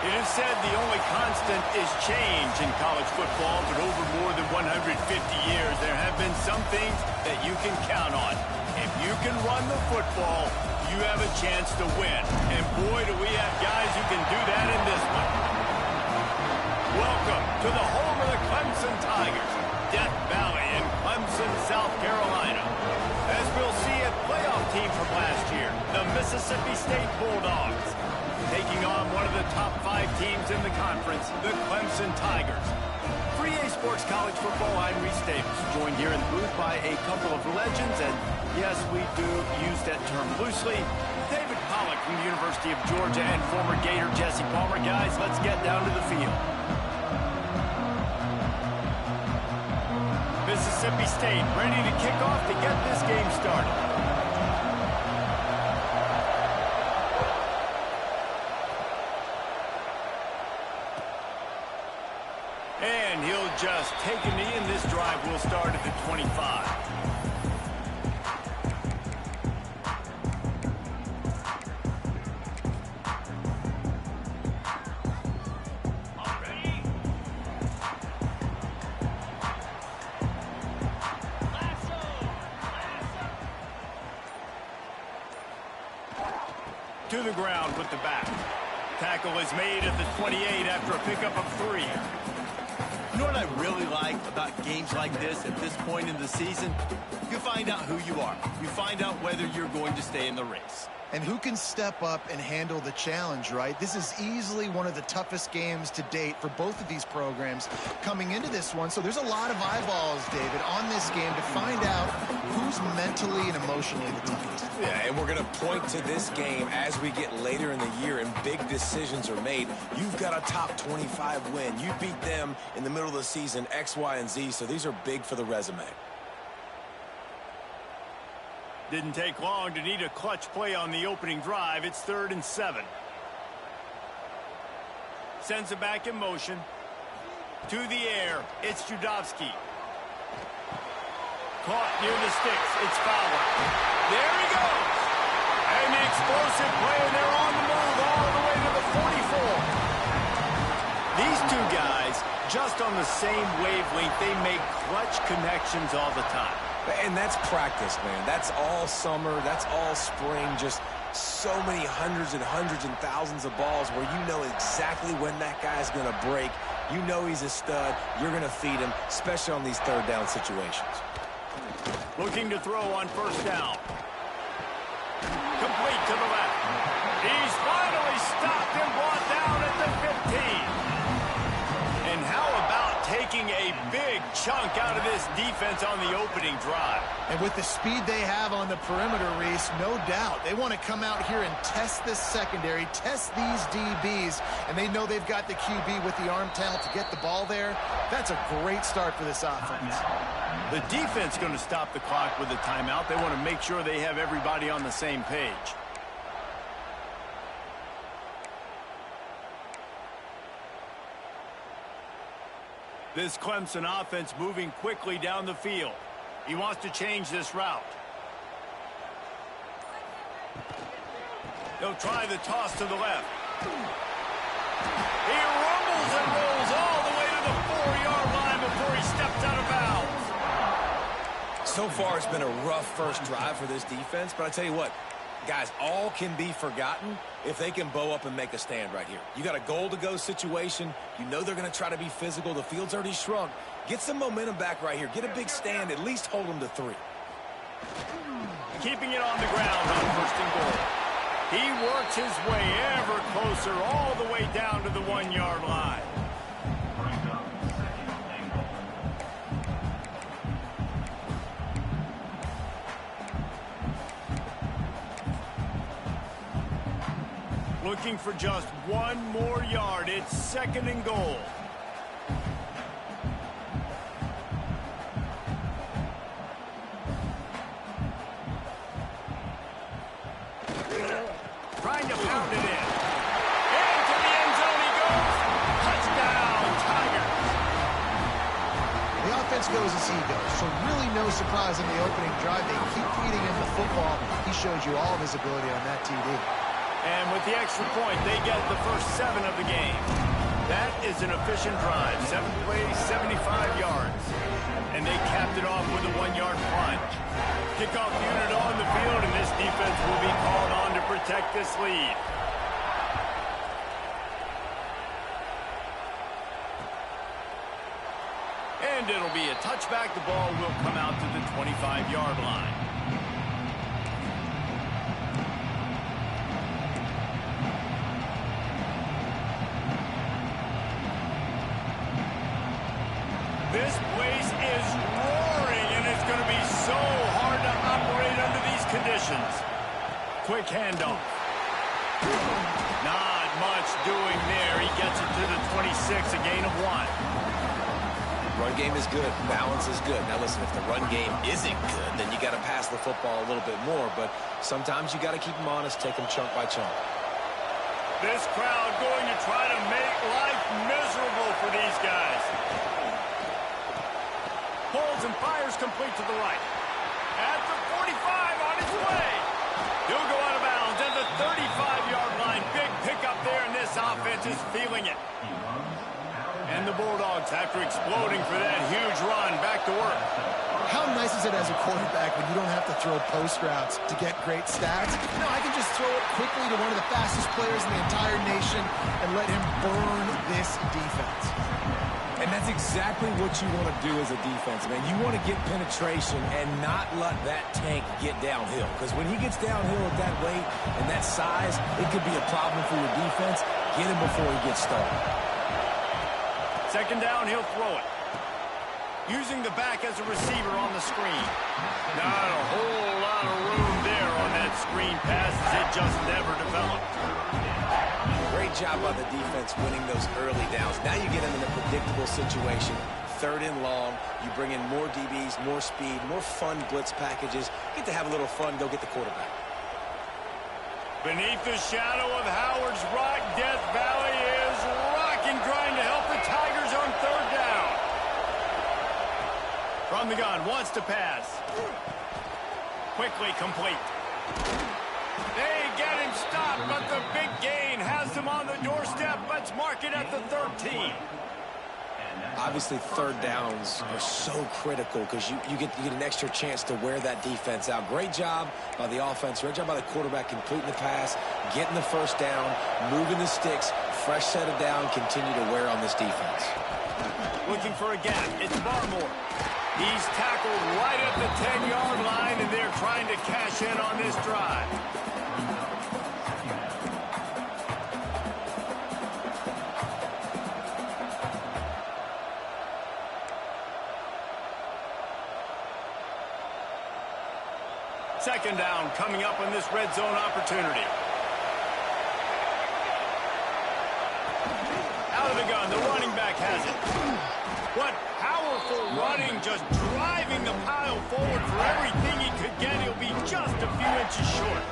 It is said the only constant is change in college football, but over more than 150 years, there have been some things that you can count on. If you can run the football, you have a chance to win. And boy, do we have guys who can do that in this one. Welcome to the home of the Clemson Tigers, Death Valley in Clemson, South Carolina. As we'll see, a playoff team from last year, the Mississippi State Bulldogs, taking on one of the top 5 teams in the conference, the Clemson Tigers. For EA Sports College Football, I'm Reese Davis, joined here in the booth by a couple of legends, and yes, we do use that term loosely. David Pollack from the University of Georgia and former Gator Jesse Palmer. Guys, let's get down to the field. Mississippi State ready to kick off to get this game started. And he'll just take a knee, and this drive will start at the 25. To the ground with the back. Tackle is made at the 28 after a pickup of 3. You know what I really like about games like this at this point in the season? You find out who you are. You find out whether you're going to stay in the race. And who can step up and handle the challenge, right? This is easily one of the toughest games to date for both of these programs coming into this one. So there's a lot of eyeballs, David, on this game to find out who's mentally and emotionally the toughest. Yeah, and we're going to point to this game as we get later in the year and big decisions are made. You've got a top 25 win. You beat them in the middle of the season, X, Y, and Z, so these are big for the resume. Didn't take long to need a clutch play on the opening drive. It's 3rd and 7. Sends it back in motion. To the air. It's Judovsky. Caught near the sticks. It's Fowler. There he goes. And the explosive play, and they're on the move all the way to the 44. These two guys, just on the same wavelength, they make clutch connections all the time. And that's practice, man. That's all summer. That's all spring. Just so many hundreds and thousands of balls where you know exactly when that guy's going to break. You know he's a stud. You're going to feed him, especially on these 3rd down situations. Looking to throw on 1st down. Complete to the left. He's finally stopped and brought down at the 15. And how about taking a big chunk out of this defense on the opening drive? And with the speed they have on the perimeter, Reese, no doubt. They want to come out here and test this secondary, test these DBs, and they know they've got the QB with the arm talent to get the ball there. That's a great start for this offense. The defense going to stop the clock with a timeout. They want to make sure they have everybody on the same page. This Clemson offense moving quickly down the field. He wants to change this route. They'll try the toss to the left. He rumbles and rolls all the way to the 4-yard line before he steps out of bounds. So far, it's been a rough first drive for this defense, but I tell you what, guys, all can be forgotten if they can bow up and make a stand right here. You got a goal-to-go situation. You know they're going to try to be physical. The field's already shrunk. Get some momentum back right here. Get a big stand. At least hold them to 3. Keeping it on the ground on 1st and goal. He works his way ever closer all the way down to the 1-yard line. Looking for just 1 more yard. It's 2nd and goal. Trying to pound it in. Into the end zone he goes. Touchdown, Tigers. The offense goes as he goes, so really no surprise in the opening drive. They keep feeding him the football. He showed you all of his ability on that TD. And with the extra point, they get the first 7 of the game. That is an efficient drive. 7 plays, 75 yards. And they capped it off with a 1-yard plunge. Kickoff unit on the field, and this defense will be called on to protect this lead. And it'll be a touchback. The ball will come out to the 25-yard line. This place is roaring, and it's going to be so hard to operate under these conditions. Quick handoff. Not much doing there. He gets it to the 26, a gain of 1. Run game is good. Balance is good. Now, listen, if the run game isn't good, then you got to pass the football a little bit more. But sometimes you got to keep them honest, take them chunk by chunk. This crowd going to try to make life miserable for these guys. Pulls and fires complete to the right. At the 45 on his way. He'll go out of bounds at the 35-yard line. Big pickup there, and this offense is feeling it. And the Bulldogs, after exploding for that huge run, back to work. How nice is it as a quarterback when you don't have to throw post routes to get great stats? No, I can just throw it quickly to one of the fastest players in the entire nation and let him burn this defense. And that's exactly what you want to do as a defense, man. You want to get penetration and not let that tank get downhill. Because when he gets downhill at that weight and that size, it could be a problem for your defense. Get him before he gets started. Second down, he'll throw it. Using the back as a receiver on the screen. Not a whole lot of room there on that screen pass as it just never developed. Great job by the defense winning those early downs. Now you get them in a predictable situation. 3rd and long. You bring in more DBs, more speed, more fun blitz packages. Get to have a little fun. Go get the quarterback. Beneath the shadow of Howard's Rock, Death Valley is rocking, trying to help the Tigers on 3rd down. From the gun, wants to pass. Quickly complete. They get him stopped, but the big gain has him on the doorstep. Let's mark it at the 13. Obviously, 3rd downs are so critical because you get an extra chance to wear that defense out. Great job by the offense. Great job by the quarterback completing the pass, getting the 1st down, moving the sticks, fresh set of down, continue to wear on this defense. Looking for a gap. It's Barmore. He's tackled right at the 10-yard line, and they're trying to cash in on this drive. Second down coming up on this red zone opportunity. Out of the gun, the running back has it. What powerful running, just driving the pile forward for everything he could get. He'll be just a few inches short.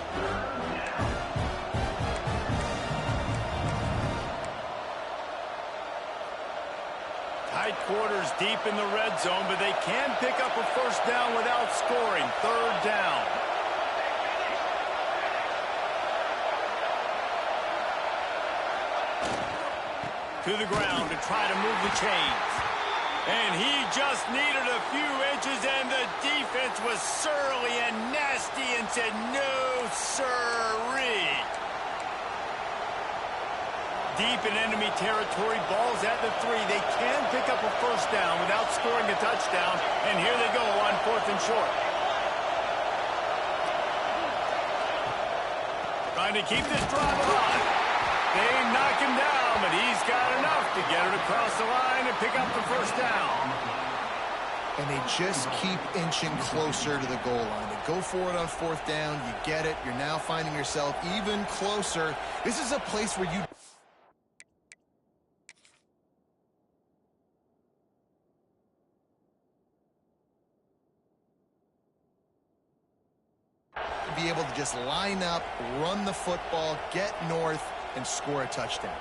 Tight quarters deep in the red zone, but they can pick up a 1st down without scoring. 3rd down. To the ground to try to move the chains. And he just needed a few inches, and the defense was surly and nasty and said, no, sirree. Deep in enemy territory, balls at the 3. They can pick up a 1st down without scoring a touchdown, and here they go on 4th and short. Trying to keep this drive alive. They knock him down, but he's got enough to get it across the line and pick up the 1st down. And they just keep inching closer to the goal line. They go for it on 4th down. You get it. You're now finding yourself even closer. This is a place where you be able to just line up, run the football, get north, and score a touchdown.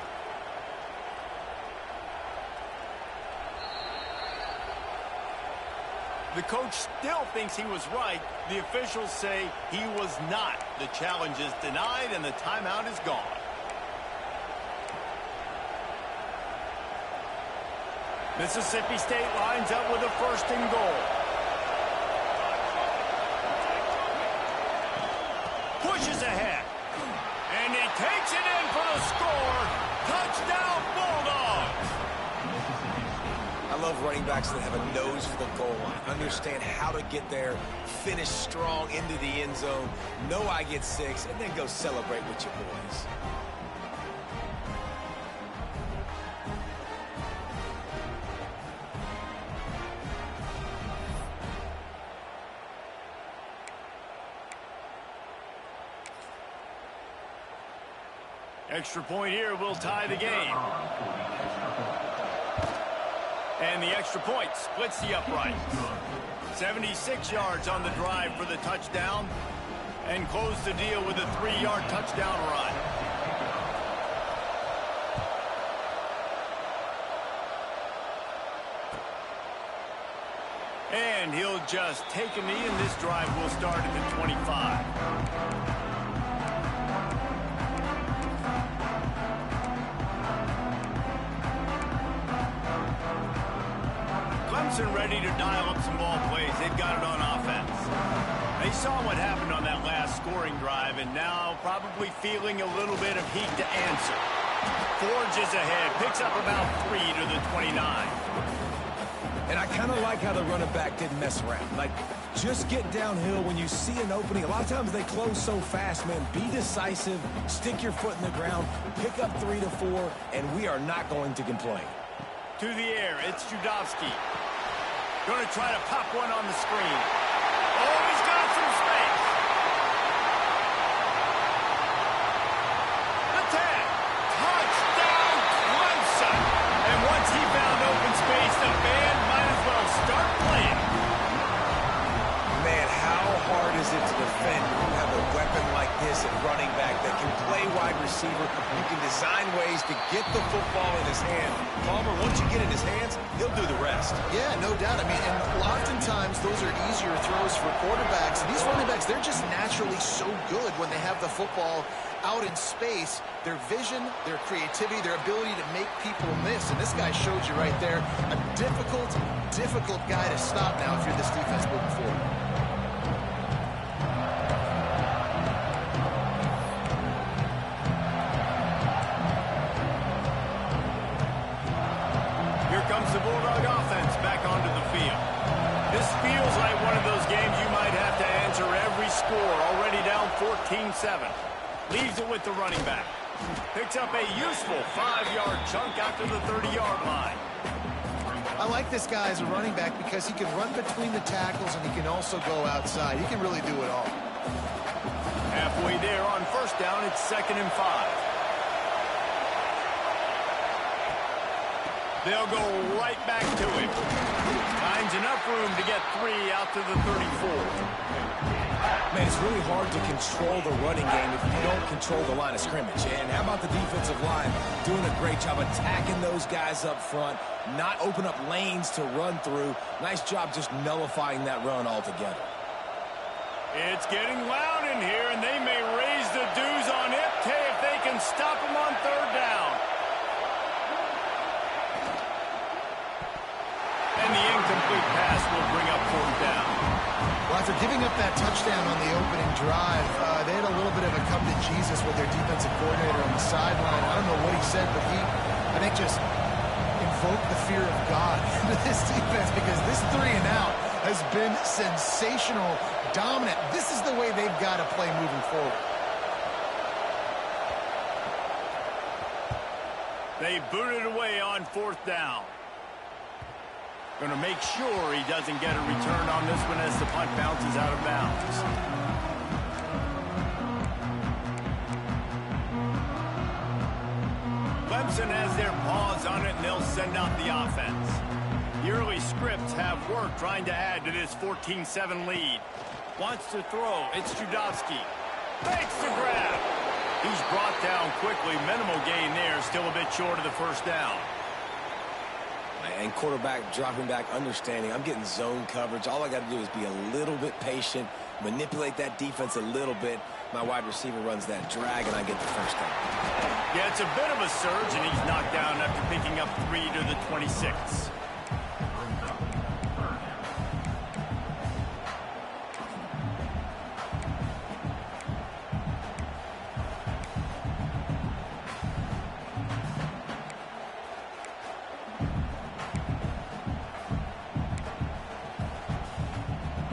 The coach still thinks he was right. The officials say he was not. The challenge is denied and the timeout is gone. Mississippi State lines up with a 1st and goal. Pushes ahead. And he takes it in for the score. Touchdown, Bulldogs! I love running backs that have a nose for the goal line, understand how to get there, finish strong into the end zone, know I get 6, and then go celebrate with your boys. Extra point here will tie the game. And the extra point splits the uprights. 76 yards on the drive for the touchdown. And close the deal with a 3-yard touchdown run. And he'll just take a knee, and this drive will start at the 25. Clemson ready to dial up some ball plays. They've got it on offense. They saw what happened on that last scoring drive, and now probably feeling a little bit of heat to answer. Forges ahead, picks up about 3 to the 29. And I kind of like how the running back didn't mess around. Like, just get downhill when you see an opening. A lot of times they close so fast, man. Be decisive, stick your foot in the ground, pick up 3 to 4, and we are not going to complain. To the air, it's Judowski. Going to try to pop one on the screen. Oh, he's got some space. The 10. Touchdown, Clemson. And once he found open space, the band might as well start playing. Man, how hard is it to defend when you have a weapon like this at running back that can play wide receiver? You can design ways to get the football in his hand. Palmer, once you get in his hands, he'll do the rest. Yeah, no doubt. I mean, and oftentimes those are easier throws for quarterbacks. And these running backs, they're just naturally so good when they have the football out in space. Their vision, their creativity, their ability to make people miss. And this guy showed you right there, a difficult guy to stop now if you're this defense moving forward. The Bulldog offense back onto the field. This feels like one of those games you might have to answer every score. Already down 14-7. Leaves it with the running back. Picks up a useful 5-yard chunk after the 30-yard line. I like this guy as a running back because he can run between the tackles and he can also go outside. He can really do it all. Halfway there on 1st down, it's 2nd and 5. They'll go right back to him. Finds enough room to get 3 out to the 34. Man, it's really hard to control the running game if you don't control the line of scrimmage. And how about the defensive line doing a great job attacking those guys up front, not open up lanes to run through. Nice job just nullifying that run altogether. It's getting loud in here, and they may raise the dues on Ipte if they can stop him on 3rd down. And the incomplete pass will bring up 4th down. Well, after giving up that touchdown on the opening drive, they had a little bit of a come to Jesus with their defensive coordinator on the sideline. I don't know what he said, but he, I think, just invoked the fear of God into this defense because this 3 and out has been sensational, dominant. This is the way they've got to play moving forward. They booted away on 4th down. Going to make sure he doesn't get a return on this one as the punt bounces out of bounds. Clemson has their paws on it, and they'll send out the offense. The early scripts have worked trying to add to this 14-7 lead. Wants to throw. It's Judowski. Makes the grab. He's brought down quickly. Minimal gain there. Still a bit short of the 1st down. And quarterback dropping back, understanding I'm getting zone coverage. All I got to do is be a little bit patient, manipulate that defense a little bit. My wide receiver runs that drag, and I get the first down. Yeah, it's a bit of a surge, and he's knocked down after picking up 3 to the 26.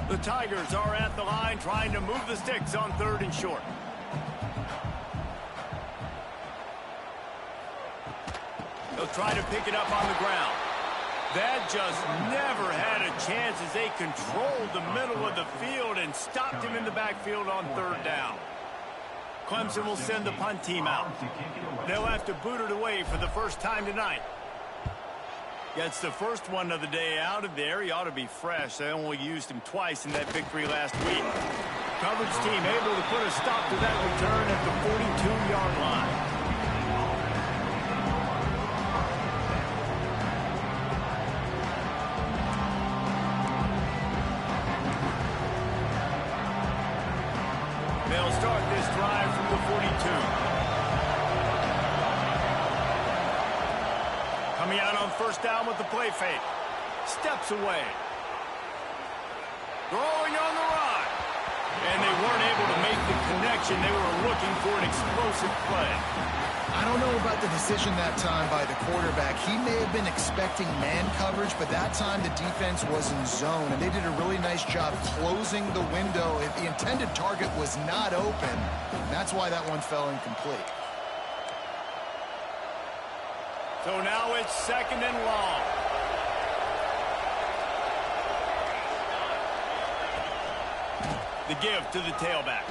The Tigers are at the line trying to move the sticks on 3rd and short. They'll try to pick it up on the ground. That just never had a chance as they controlled the middle of the field and stopped him in the backfield on 3rd down. Clemson will send the punt team out. They'll have to boot it away for the first time tonight. Gets the first one of the day out of there. He ought to be fresh. They only used him twice in that victory last week. Coverage team able to put a stop to that return at the 42-yard line. They'll start this drive from the 42. Coming out on 1st down with the play fake. Steps away. Throwing on the run. And they weren't able to make the connection. They were looking for an explosive play. I don't know about the decision that time by the quarterback. He may have been expecting man coverage, but that time the defense was in zone, and they did a really nice job closing the window. If the intended target was not open, that's why that one fell incomplete. So now it's 2nd and long. The give to the tailback.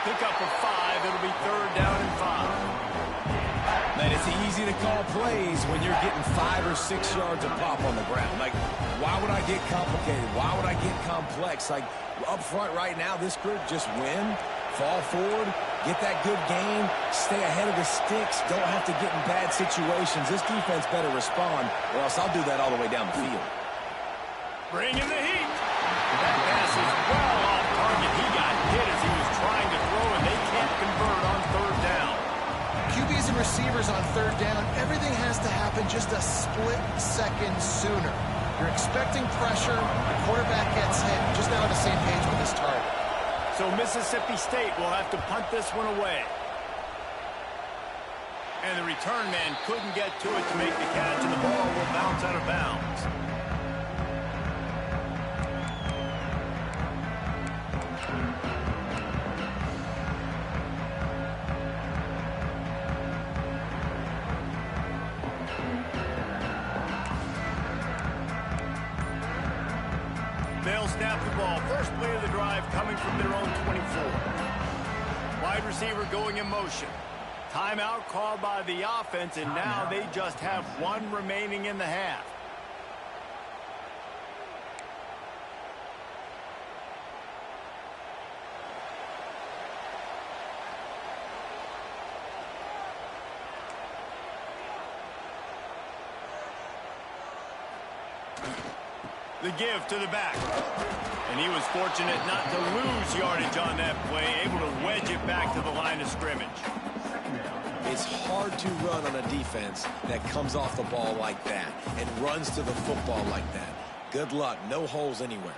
Pick up of 5. It'll be 3rd down and 5. Man, it's easy to call plays when you're getting 5 or 6 yards of pop on the ground. Like, why would I get complicated? Why would I get complex? Like, up front right now, this group just win, fall forward, get that good game, stay ahead of the sticks, don't have to get in bad situations. This defense better respond, or else I'll do that all the way down the field. Bring in the heat. That pass is well off target. He got hit as he was trying to throw, and they can't convert on 3rd down. QBs and receivers on 3rd down, everything has to happen just a split second sooner. You're expecting pressure, the quarterback gets hit, just not on the same page with his target. So Mississippi State will have to punt this one away. And the return man couldn't get to it to make the catch, and the ball will bounce out of bounds. They'll snap the ball. First play of the drive coming from their own 24. Wide receiver going in motion. Timeout called by the offense, and now they just have 1 remaining in the half. The give to the back. And he was fortunate not to lose yardage on that play, able to wedge it back to the line of scrimmage. It's hard to run on a defense that comes off the ball like that and runs to the football like that. Good luck. No holes anywhere.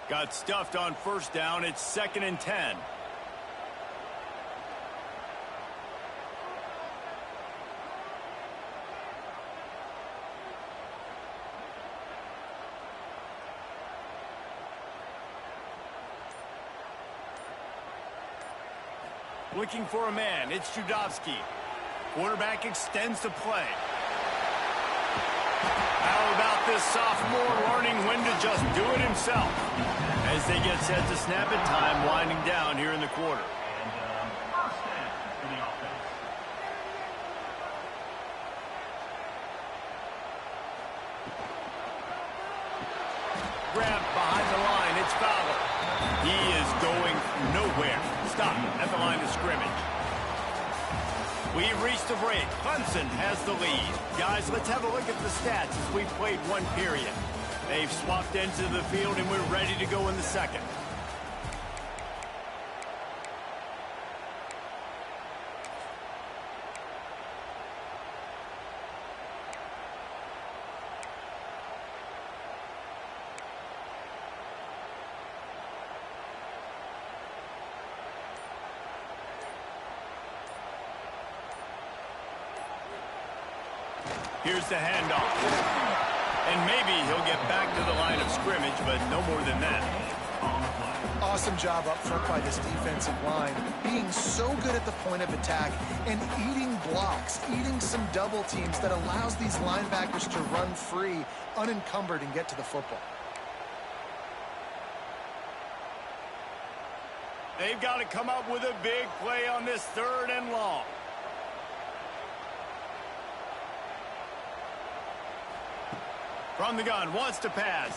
Got stuffed on 1st down. It's 2nd and 10. Looking for a man. It's Judovsky. Quarterback extends the play. How about this sophomore learning when to just do it himself? As they get set to snap it, time winding down here in the quarter. Grab behind the line. It's Fowler. He is going nowhere. Stop at the line of scrimmage. We've reached the break. Clemson has the lead. Guys, let's have a look at the stats as we've played one period. They've swapped into the field, and we're ready to go in the second. Here's the handoff. And maybe he'll get back to the line of scrimmage, but no more than that. Awesome job up front by this defensive line, being so good at the point of attack and eating blocks, eating some double teams that allows these linebackers to run free, unencumbered, and get to the football. They've got to come up with a big play on this 3rd and long. From the gun, wants to pass.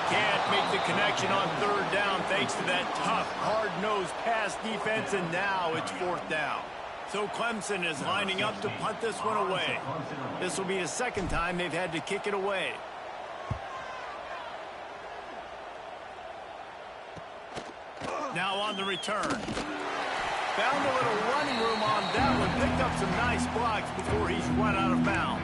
Can't make the connection on 3rd down thanks to that tough, hard-nosed pass defense, and now it's 4th down. So Clemson is lining up to punt this one away. This will be the 2nd time they've had to kick it away. Now on the return. Found a little running room on that one. Picked up some nice blocks before he's run out of bounds.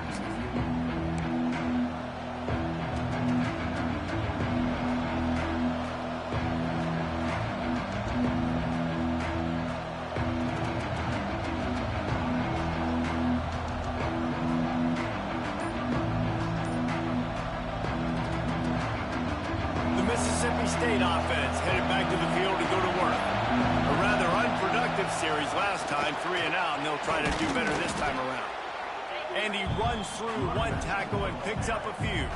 The Mississippi State offense headed back to the field to go to work. A rather unproductive series last time, 3 and out, and they'll try to do better this time around. And he runs through one tackle and picks up a few.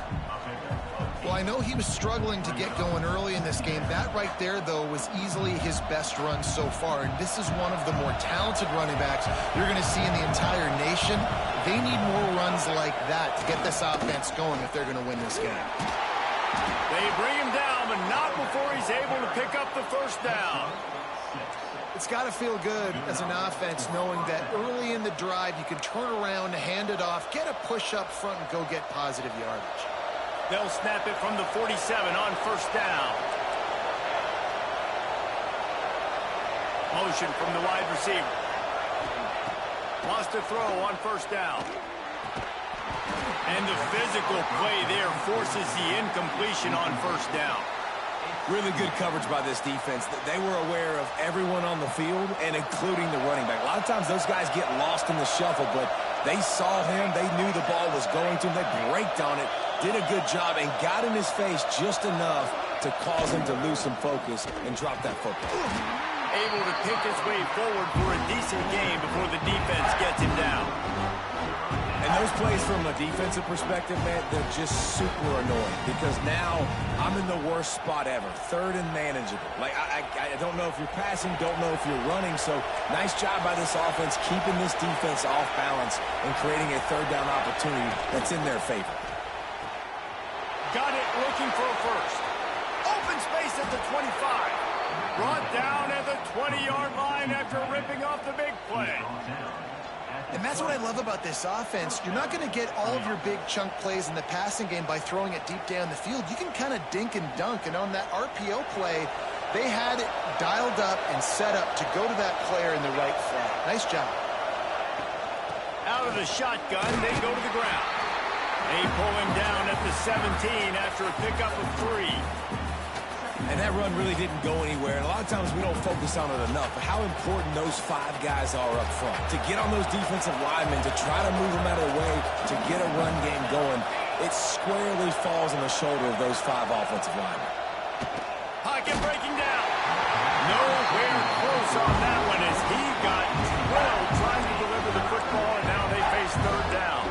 Well, I know he was struggling to get going early in this game. That right there, though, was easily his best run so far. And this is one of the more talented running backs you're going to see in the entire nation. They need more runs like that to get this offense going if they're going to win this game. They bring him down, but not before he's able to pick up the 1st down. It's got to feel good as an offense knowing that early in the drive you can turn around, hand it off, get a push up front, and go get positive yardage. They'll snap it from the 47 on 1st down. Motion from the wide receiver. Wants to throw on 1st down. And the physical play there forces the incompletion on 1st down. Really good coverage by this defense. They were aware of everyone on the field, and including the running back. A lot of times those guys get lost in the shuffle, but they saw him. They knew the ball was going to him. They braked on it, did a good job, and got in his face just enough to cause him to lose some focus and drop that football. Able to pick his way forward for a decent game before the defense gets him down. And those plays from a defensive perspective, man, they're just super annoying because now I'm in the worst spot ever, 3rd and manageable. Like, I don't know if you're passing, don't know if you're running, so nice job by this offense keeping this defense off balance and creating a 3rd down opportunity that's in their favor. Got it, looking for a 1st. Open space at the 25. Brought down at the 20-yard line after ripping off the big play. And that's what I love about this offense. You're not going to get all of your big chunk plays in the passing game by throwing it deep down the field. You can kind of dink and dunk. And on that RPO play, they had it dialed up and set up to go to that player in the right flat. Nice job. Out of the shotgun, they go to the ground. They pull him down at the 17 after a pickup of 3. And that run really didn't go anywhere. And a lot of times we don't focus on it enough. But how important those 5 guys are up front. To get on those defensive linemen, to try to move them out of the way, to get a run game going, it squarely falls on the shoulder of those 5 offensive linemen. Pocket breaking down. Nowhere close on that one as he got drilled trying to deliver the football, and now they face 3rd down.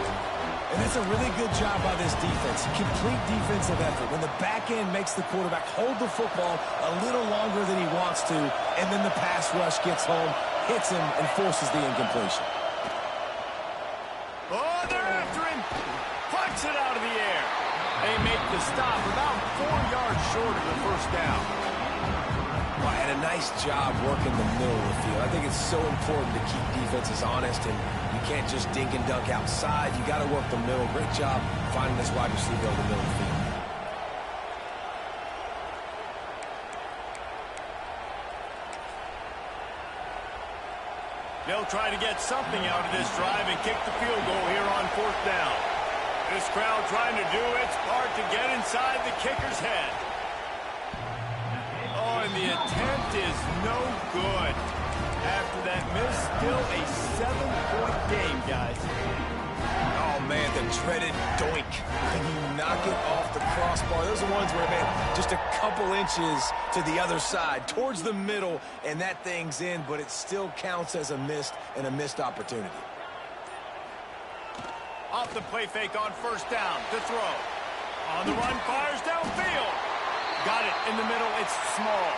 And that's a really good job by this defense. Complete defensive effort. When the back end makes the quarterback hold the football a little longer than he wants to, and then the pass rush gets home, hits him, and forces the incompletion. Oh, they're after him. Plucks it out of the air. They make the stop about 4 yards short of the 1st down. And a nice job working the middle of the field. I think it's so important to keep defenses honest, and you can't just dink and dunk outside. You got to work the middle. Great job finding this wide receiver over the middle of the field. They'll try to get something out of this drive and kick the field goal here on 4th down. This crowd trying to do its part to get inside the kicker's head. Oh, and the attempt is no good. After that miss, still a 7-point game, guys. Oh, man, the dreaded doink. When you knock it off the crossbar, those are ones where, man, just a couple inches to the other side, towards the middle, and that thing's in, but it still counts as a missed opportunity. Off the play fake on 1st down to throw. On the run, fires downfield. Got it in the middle. It's small.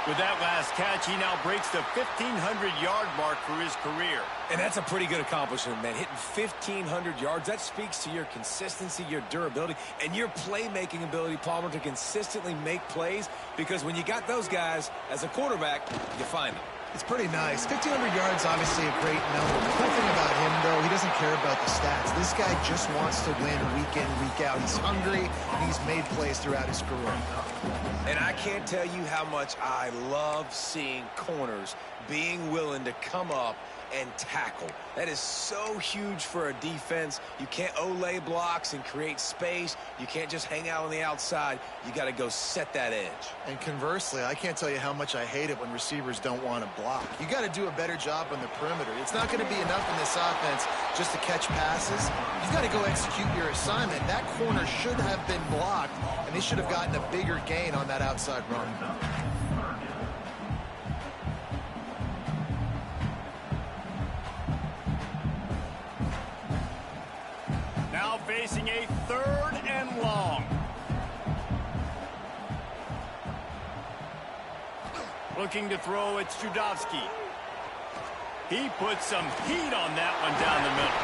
With that last catch, he now breaks the 1,500-yard mark for his career. And that's a pretty good accomplishment, man. Hitting 1,500 yards, that speaks to your consistency, your durability, and your playmaking ability, Palmer, to consistently make plays, because when you got those guys as a quarterback, you find them. It's pretty nice. 1,500 yards, obviously a great number. The cool thing about him, though, he doesn't care about the stats. This guy just wants to win week in, week out. He's hungry, and he's made plays throughout his career. And I can't tell you how much I love seeing corners being willing to come up and tackle. That is so huge for a defense. You can't olay blocks and create space. You can't just hang out on the outside. You got to go set that edge. And conversely, I can't tell you how much I hate it when receivers don't want to block. You got to do a better job on the perimeter. It's not going to be enough in this offense just to catch passes. You got to go execute your assignment. That corner should have been blocked, and they should have gotten a bigger gain on that outside run. Now facing a 3rd and long. Looking to throw, it's Judowski. He puts some heat on that one down the middle.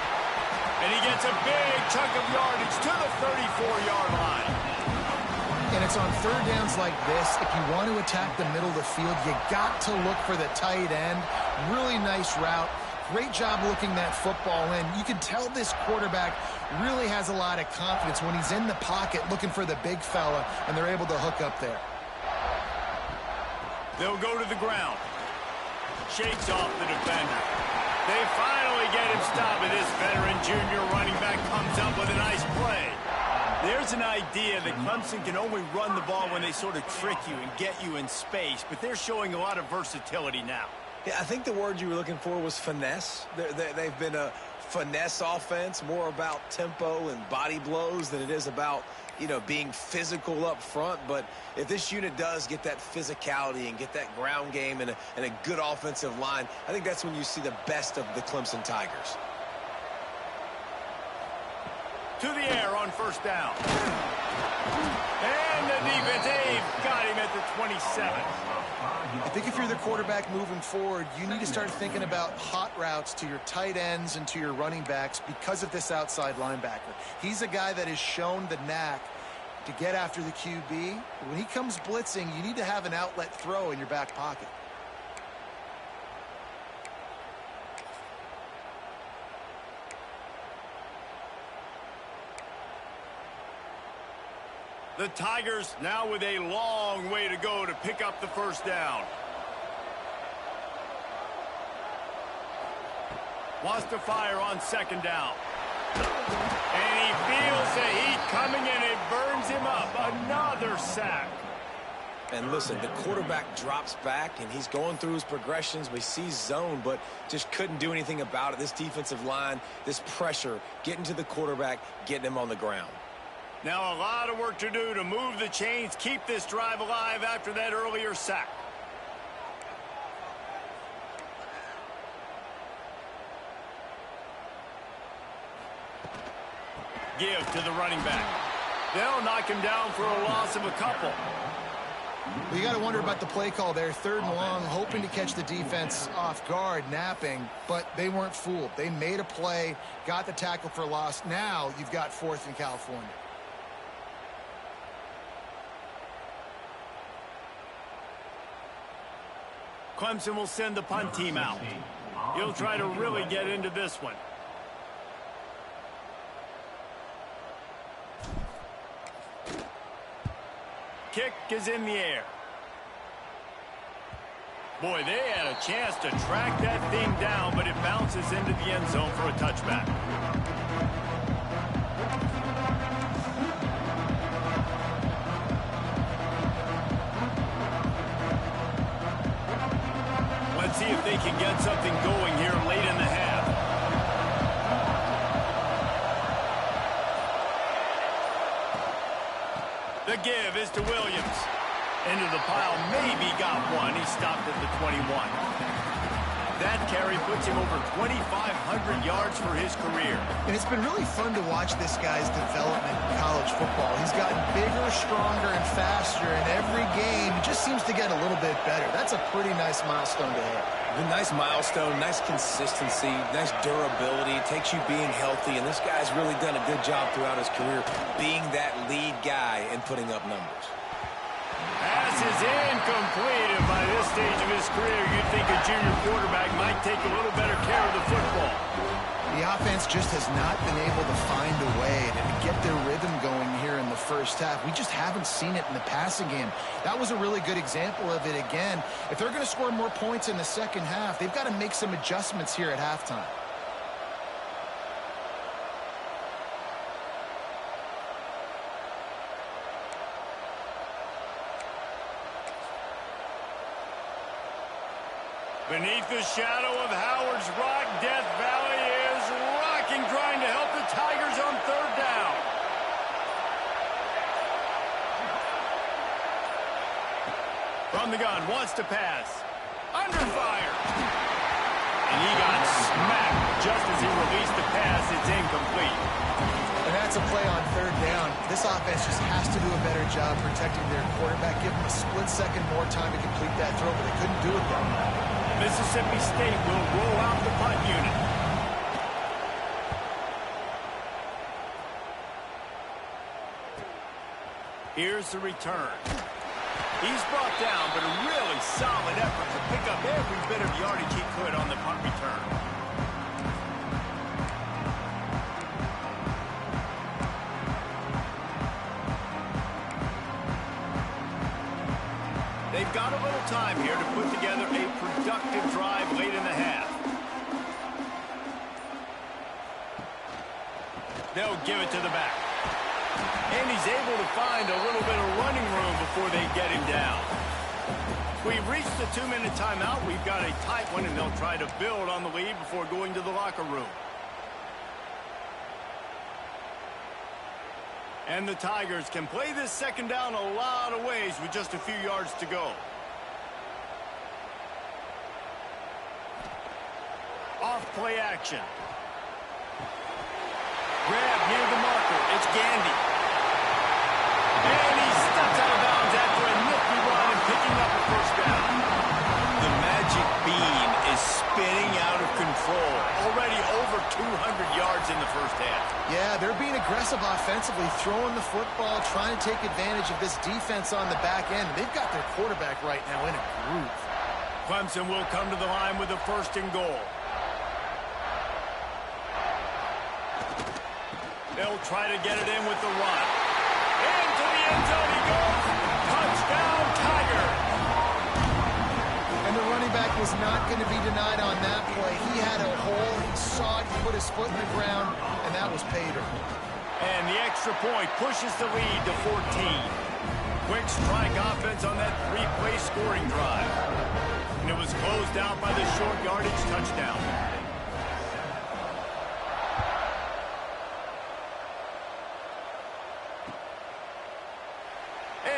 And he gets a big chunk of yardage to the 34-yard line. And it's on 3rd downs like this. If you want to attack the middle of the field, you got to look for the tight end. Really nice route. Great job looking that football in. You can tell this quarterback really has a lot of confidence when he's in the pocket looking for the big fella, and they're able to hook up there. They'll go to the ground. Shakes off the defender. They finally get him stopped, and this veteran junior running back comes up with a nice play. There's an idea that Clemson can only run the ball when they sort of trick you and get you in space, but they're showing a lot of versatility now. Yeah, I think the word you were looking for was finesse. They've been a finesse offense, more about tempo and body blows than it is about, you know, being physical up front. But if this unit does get that physicality and get that ground game and a good offensive line, I think that's when you see the best of the Clemson Tigers. To the air on 1st down. And the defense, they've got him at the 27. I think if you're the quarterback moving forward, you need to start thinking about hot routes to your tight ends and to your running backs because of this outside linebacker. He's a guy that has shown the knack to get after the QB. When he comes blitzing, you need to have an outlet throw in your back pocket. The Tigers now with a long way to go to pick up the 1st down. Wants to fire on 2nd down. And he feels the heat coming and it burns him up. Another sack. And listen, the quarterback drops back and he's going through his progressions. We see zone, but just couldn't do anything about it. This defensive line, this pressure, getting to the quarterback, getting him on the ground. Now a lot of work to do to move the chains, keep this drive alive after that earlier sack. Give to the running back. They'll knock him down for a loss of a couple. Well, you got to wonder about the play call there. 3rd and long, hoping to catch the defense off guard, napping, but they weren't fooled. They made a play, got the tackle for loss. Now you've got 4th in California. Clemson will send the punt team out. He'll try to really get into this one. Kick is in the air. Boy, they had a chance to track that thing down, but it bounces into the end zone for a touchback. Let's see if they can get something going here late in the half. The give is to Williams. Into the pile, maybe got one. He stopped at the 21. That carry puts him over 2,500 yards for his career. And it's been really fun to watch this guy's development in college football. He's gotten bigger, stronger, and faster in every game. He just seems to get a little bit better. That's a pretty nice milestone to hit. A nice milestone, nice consistency, nice durability. It takes you being healthy, and this guy's really done a good job throughout his career being that lead guy and putting up numbers. Pass is incomplete, and by this stage of his career, you'd think a junior quarterback might take a little better care of the football. The offense just has not been able to find a way to get their rhythm going here in the first half. We just haven't seen it in the passing game. That was a really good example of it again. If they're going to score more points in the second half, they've got to make some adjustments here at halftime. Beneath the shadow of Howard's Rock, Death Valley is rocking, trying to help the Tigers on third down. From the gun, wants to pass. Under fire. And he got smacked just as he released the pass. It's incomplete. And that's a play on third down. This offense just has to do a better job protecting their quarterback. Give them a split second more time to complete that throw, but they couldn't do it that way. Mississippi State will roll out the punt unit. Here's the return. He's brought down, but a really solid effort to pick up every bit of yardage he could on the punt return. They've got a little time here to put together a productive drive late in the half. They'll give it to the back. And he's able to find a little bit of running room before they get him down. We've reached the 2-minute timeout. We've got a tight one, and they'll try to build on the lead before going to the locker room. And the Tigers can play this second down a lot of ways with just a few yards to go. Off play action. Grab near the marker. It's Gandy. And he steps out of bounds after a nifty run and picking up a first down. The magic bean is spinning out of control. Already over 200 yards in the first half. Yeah, they're being aggressive offensively, throwing the football, trying to take advantage of this defense on the back end. They've got their quarterback right now in a groove. Clemson will come to the line with a 1st and goal. They'll try to get it in with the run. Into the end zone he goes. Touchdown, Tiger. And the running back was not going to be denied on that play. He had a hole. He saw it. He put his foot in the ground, and that was Pater. And the extra point pushes the lead to 14. Quick strike offense on that 3-play scoring drive. And it was closed out by the short yardage touchdown.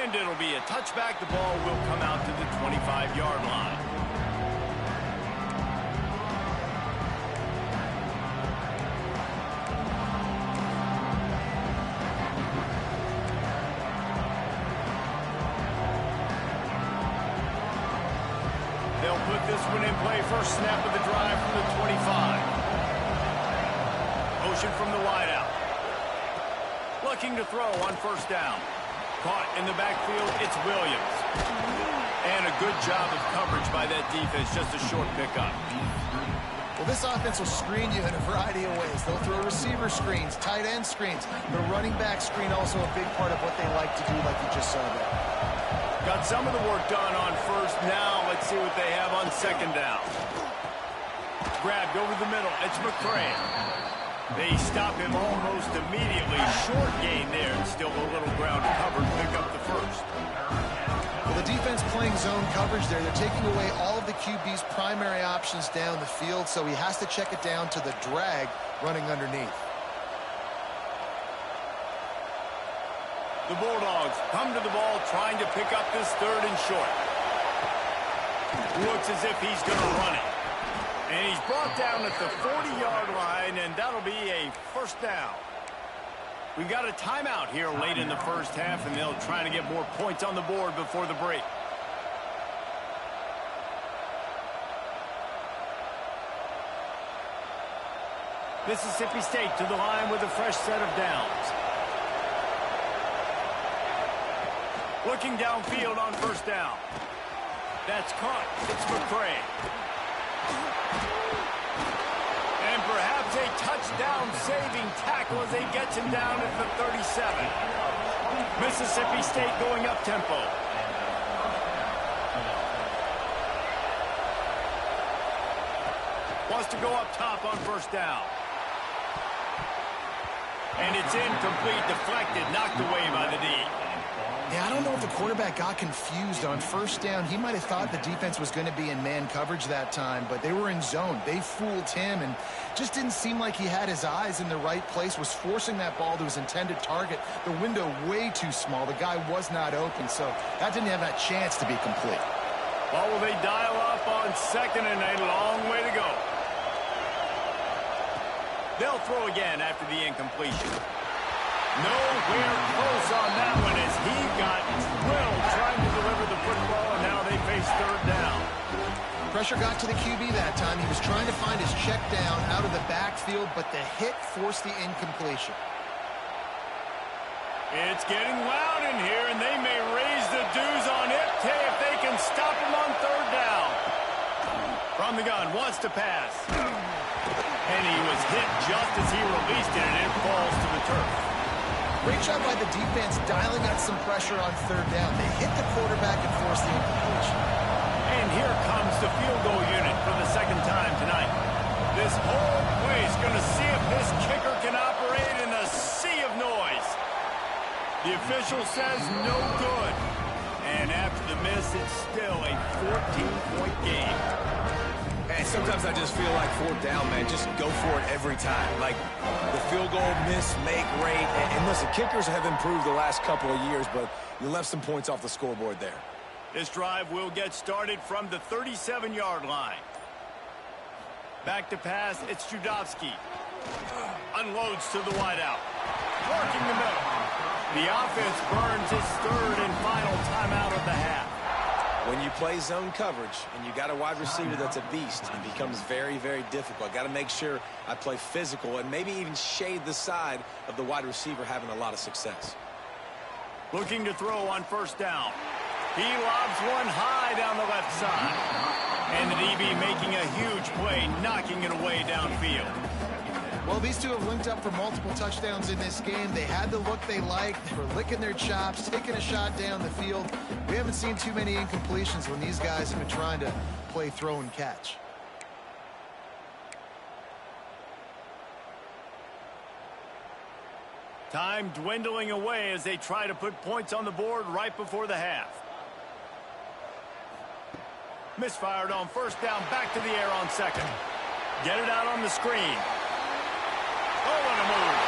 And it'll be a touchback. The ball will come out to the 25-yard line. They'll put this one in play. First snap of the drive from the 25. Motion from the wideout. Looking to throw on 1st down. Caught in the backfield, it's Williams. And a good job of coverage by that defense, just a short pickup. Well, this offense will screen you in a variety of ways. They'll throw receiver screens, tight end screens. The running back screen also a big part of what they like to do, like you just saw there. Got some of the work done on first. Now let's see what they have on second down. Grabbed over the middle. It's McCray. They stop him almost immediately. Short gain there. Still a little ground covered. Pick up the first. Well, the defense playing zone coverage there. They're taking away all of the QB's primary options down the field, so he has to check it down to the drag running underneath. The Bulldogs come to the ball trying to pick up this third and short. Looks as if he's going to run it. And he's brought down at the 40-yard line, and that'll be a first down. We've got a timeout here late in the first half, and they'll try to get more points on the board before the break. Mississippi State to the line with a fresh set of downs. Looking downfield on first down. That's caught. It's McCray. And perhaps a touchdown-saving tackle as he gets him down at the 37. Mississippi State going up-tempo. Wants to go up top on first down. And it's incomplete, deflected, knocked away by the D. Yeah, I don't know if the quarterback got confused on first down. He might have thought the defense was going to be in man coverage that time, but they were in zone. They fooled him and just didn't seem like he had his eyes in the right place, was forcing that ball to his intended target. The window way too small. The guy was not open, so that didn't have that chance to be complete. Well, will they dial up on second and a long way to go? They'll throw again after the incompletion. Nowhere close on that one as he got drilled trying to deliver the football, and now they face third down. Pressure got to the QB that time. He was trying to find his check down out of the backfield, but the hit forced the incompletion. It's getting loud in here, and they may raise the dues on it if they can stop him on third down. From the gun, wants to pass. And he was hit just as he released it, and it falls to the turf. Great job by the defense dialing out some pressure on third down. They hit the quarterback and forced the incompletion. And here comes the field goal unit for the second time tonight. This whole place going to see if this kicker can operate in a sea of noise. The official says no good. And after the miss, it's still a 14-point game. And sometimes I just feel like fourth down, man, just go for it every time. Like the field goal miss, make rate. And listen, kickers have improved the last couple of years, but you left some points off the scoreboard there. This drive will get started from the 37-yard line. Back to pass, it's Judovsky. Unloads to the wideout. Working the middle. The offense burns its third and final timeout of the half. When you play zone coverage and you got a wide receiver that's a beast, it becomes very, very difficult. I got to make sure I play physical and maybe even shade the side of the wide receiver having a lot of success. Looking to throw on first down. He lobs one high down the left side. And the DB making a huge play, knocking it away downfield. Well, these two have linked up for multiple touchdowns in this game. They had the look they liked. They were licking their chops, taking a shot down the field. We haven't seen too many incompletions when these guys have been trying to play throw and catch. Time dwindling away as they try to put points on the board right before the half. Misfired on first down, back to the air on second. Get it out on the screen. Oh, what a move.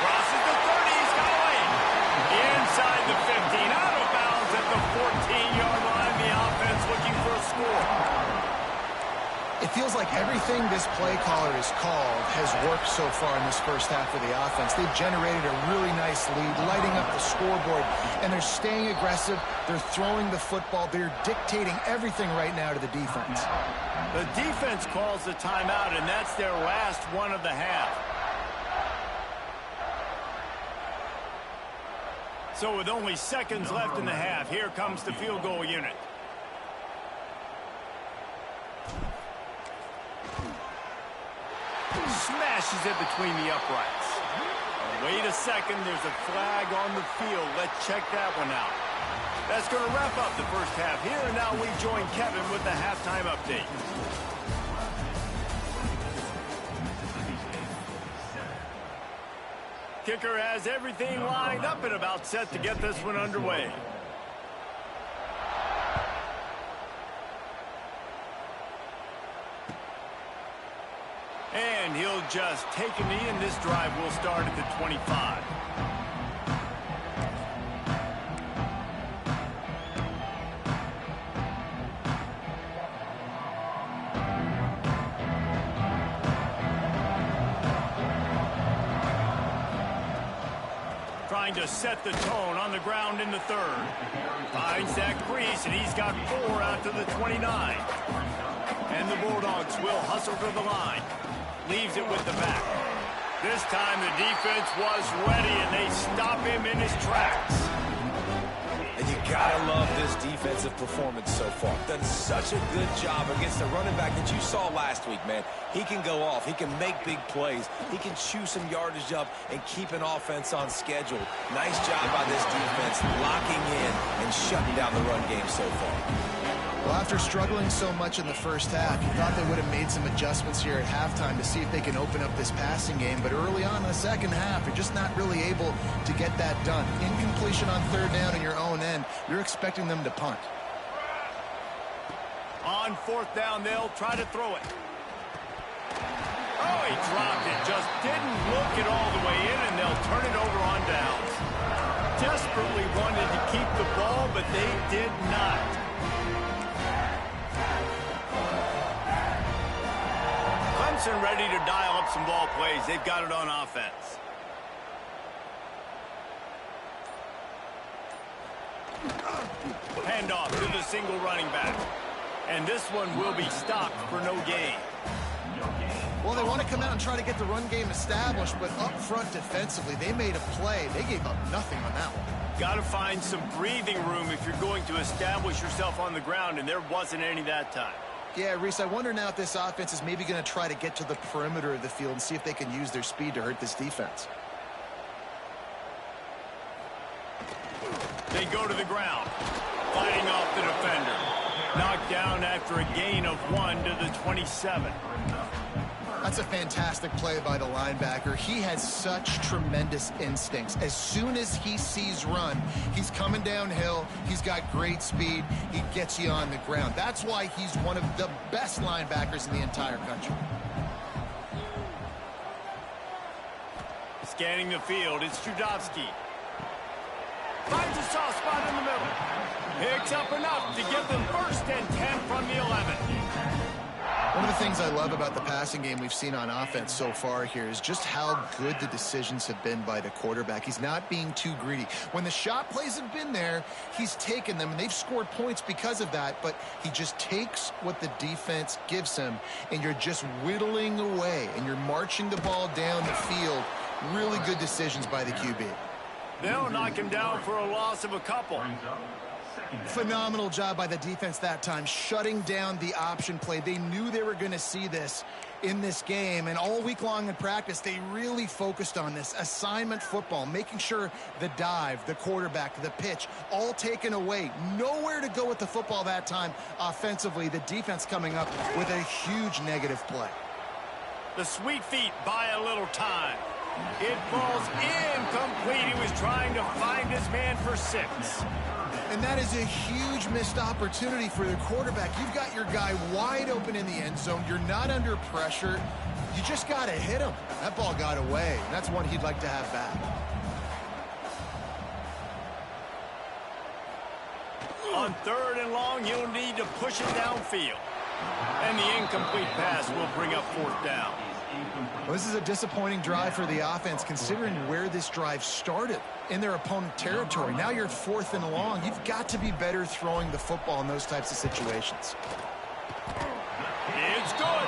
Crosses the 30, he's got away. Inside the 15, out of bounds at the 14-yard line. The offense looking for a score. It feels like everything this play caller has called has worked so far in this first half of the offense. They've generated a really nice lead, lighting up the scoreboard, and they're staying aggressive. They're throwing the football. They're dictating everything right now to the defense. The defense calls the timeout, and that's their last one of the half. So with only seconds left in the half, here comes the field goal unit. Smashes it between the uprights. Wait a second, there's a flag on the field. Let's check that one out. That's going to wrap up the first half here, and now we join Kevin with the halftime update. Kicker has everything lined up and about set to get this one underway. And he'll just take a knee, and this drive will start at the 25. Trying to set the tone on the ground in the third. Finds that crease, and he's got 4 out to the 29. And the Bulldogs will hustle to the line. Leaves it with the back. This time the defense was ready, and they stop him in his tracks. And you gotta love this defensive performance so far. Done such a good job against the running back that you saw last week, man. He can go off. He can make big plays. He can chew some yardage up and keep an offense on schedule. Nice job by this defense locking in and shutting down the run game so far. Well, after struggling so much in the first half, you thought they would have made some adjustments here at halftime to see if they can open up this passing game. But early on in the second half, you're just not really able to get that done. Incompletion on third down in your own end, you're expecting them to punt. On fourth down, they'll try to throw it. Oh, he dropped it. Just didn't look it all the way in, and they'll turn it over on downs. Desperately wanted to keep the ball, but they did not. Clemson ready to dial up some ball plays. They've got it on offense. Handoff to the single running back. And this one will be stopped for no gain. Well, they want to come out and try to get the run game established, but up front defensively, they made a play. They gave up nothing on that one. Got to find some breathing room if you're going to establish yourself on the ground, and there wasn't any that time. Yeah, Reese, I wonder now if this offense is maybe going to try to get to the perimeter of the field and see if they can use their speed to hurt this defense. They go to the ground, fighting off the defender. Knocked down after a gain of 1 to the 27. That's a fantastic play by the linebacker. He has such tremendous instincts. As soon as he sees run, he's coming downhill. He's got great speed. He gets you on the ground. That's why he's one of the best linebackers in the entire country. Scanning the field, it's Trudovsky. Finds a soft spot in the middle. Picks up enough to give them 1st and 10 from the 11. One of the things I love about the passing game we've seen on offense so far here is just how good the decisions have been by the quarterback. He's not being too greedy. When the shot plays have been there, he's taken them, and they've scored points because of that, but he just takes what the defense gives him, and you're just whittling away, and you're marching the ball down the field. Really good decisions by the QB. They'll knock him down for a loss of a couple. Phenomenal job by the defense that time, shutting down the option play. They knew they were going to see this in this game, and all week long in practice, they really focused on this assignment football, making sure the dive, the quarterback, the pitch, all taken away. Nowhere to go with the football that time offensively. The defense coming up with a huge negative play. The sweet feet buy a little time. It falls incomplete. He was trying to find his man for 6. And that is a huge missed opportunity for the quarterback. You've got your guy wide open in the end zone. You're not under pressure. You just got to hit him. That ball got away. And that's one he'd like to have back. On 3rd and long, you'll need to push it downfield. And the incomplete pass will bring up 4th down. Well, this is a disappointing drive for the offense, considering where this drive started in their opponent territory. Now you're 4th and long. You've got to be better throwing the football in those types of situations. It's good.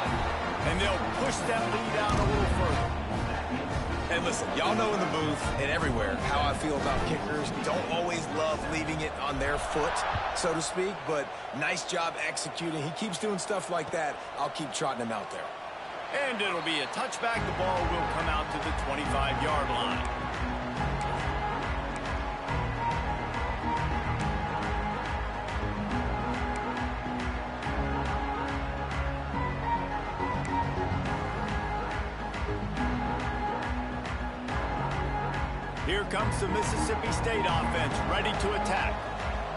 And they'll push that lead out a little further. And listen, y'all know in the booth and everywhere how I feel about kickers. Don't always love leaving it on their foot, so to speak, but nice job executing. He keeps doing stuff like that. I'll keep trotting him out there. And it'll be a touchback. The ball will come out to the 25-yard line. Here comes the Mississippi State offense, ready to attack.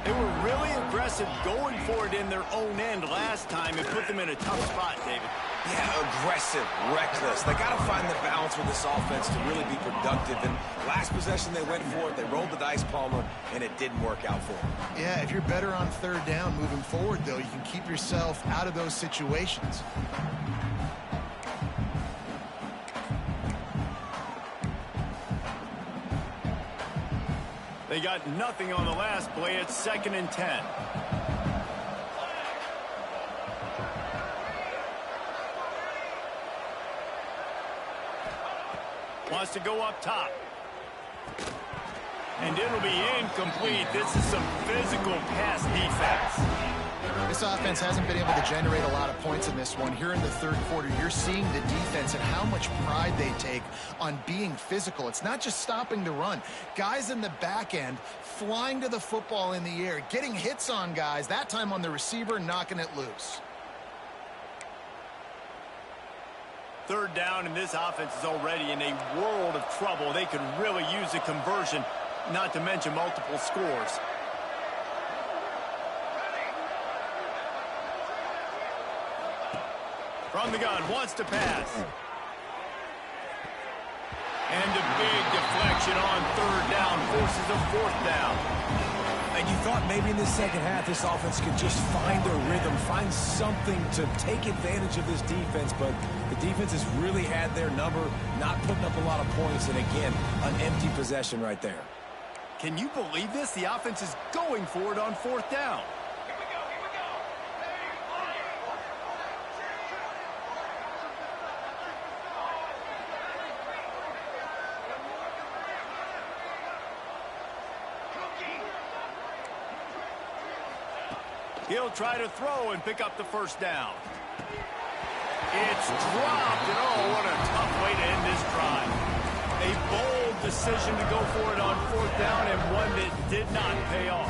They were really aggressive going for it in their own end last time and put them in a tough spot, David. Yeah, aggressive, reckless. They got to find the balance with this offense to really be productive. And last possession, they went for it. They rolled the dice, Palmer, and it didn't work out for them. Yeah, if you're better on third down moving forward, though, you can keep yourself out of those situations. They got nothing on the last play. It's 2nd and 10. Wants to go up top. And it'll be incomplete. This is some physical pass defense. This offense hasn't been able to generate a lot of points in this one. Here in the third quarter, you're seeing the defense and how much pride they take on being physical. It's not just stopping the run. Guys in the back end flying to the football in the air, getting hits on guys, that time on the receiver, knocking it loose. Third down, and this offense is already in a world of trouble. They could really use a conversion, not to mention multiple scores. From the gun, wants to pass. And a big deflection on third down, forces a 4th down. And you thought maybe in the second half this offense could just find a rhythm, find something to take advantage of this defense, but the defense has really had their number, not putting up a lot of points, and again, an empty possession right there. Can you believe this? The offense is going for it on 4th down. He'll try to throw and pick up the 1st down. It's dropped, and oh, what a tough way to end this drive. A bold decision to go for it on 4th down, and one that did not pay off.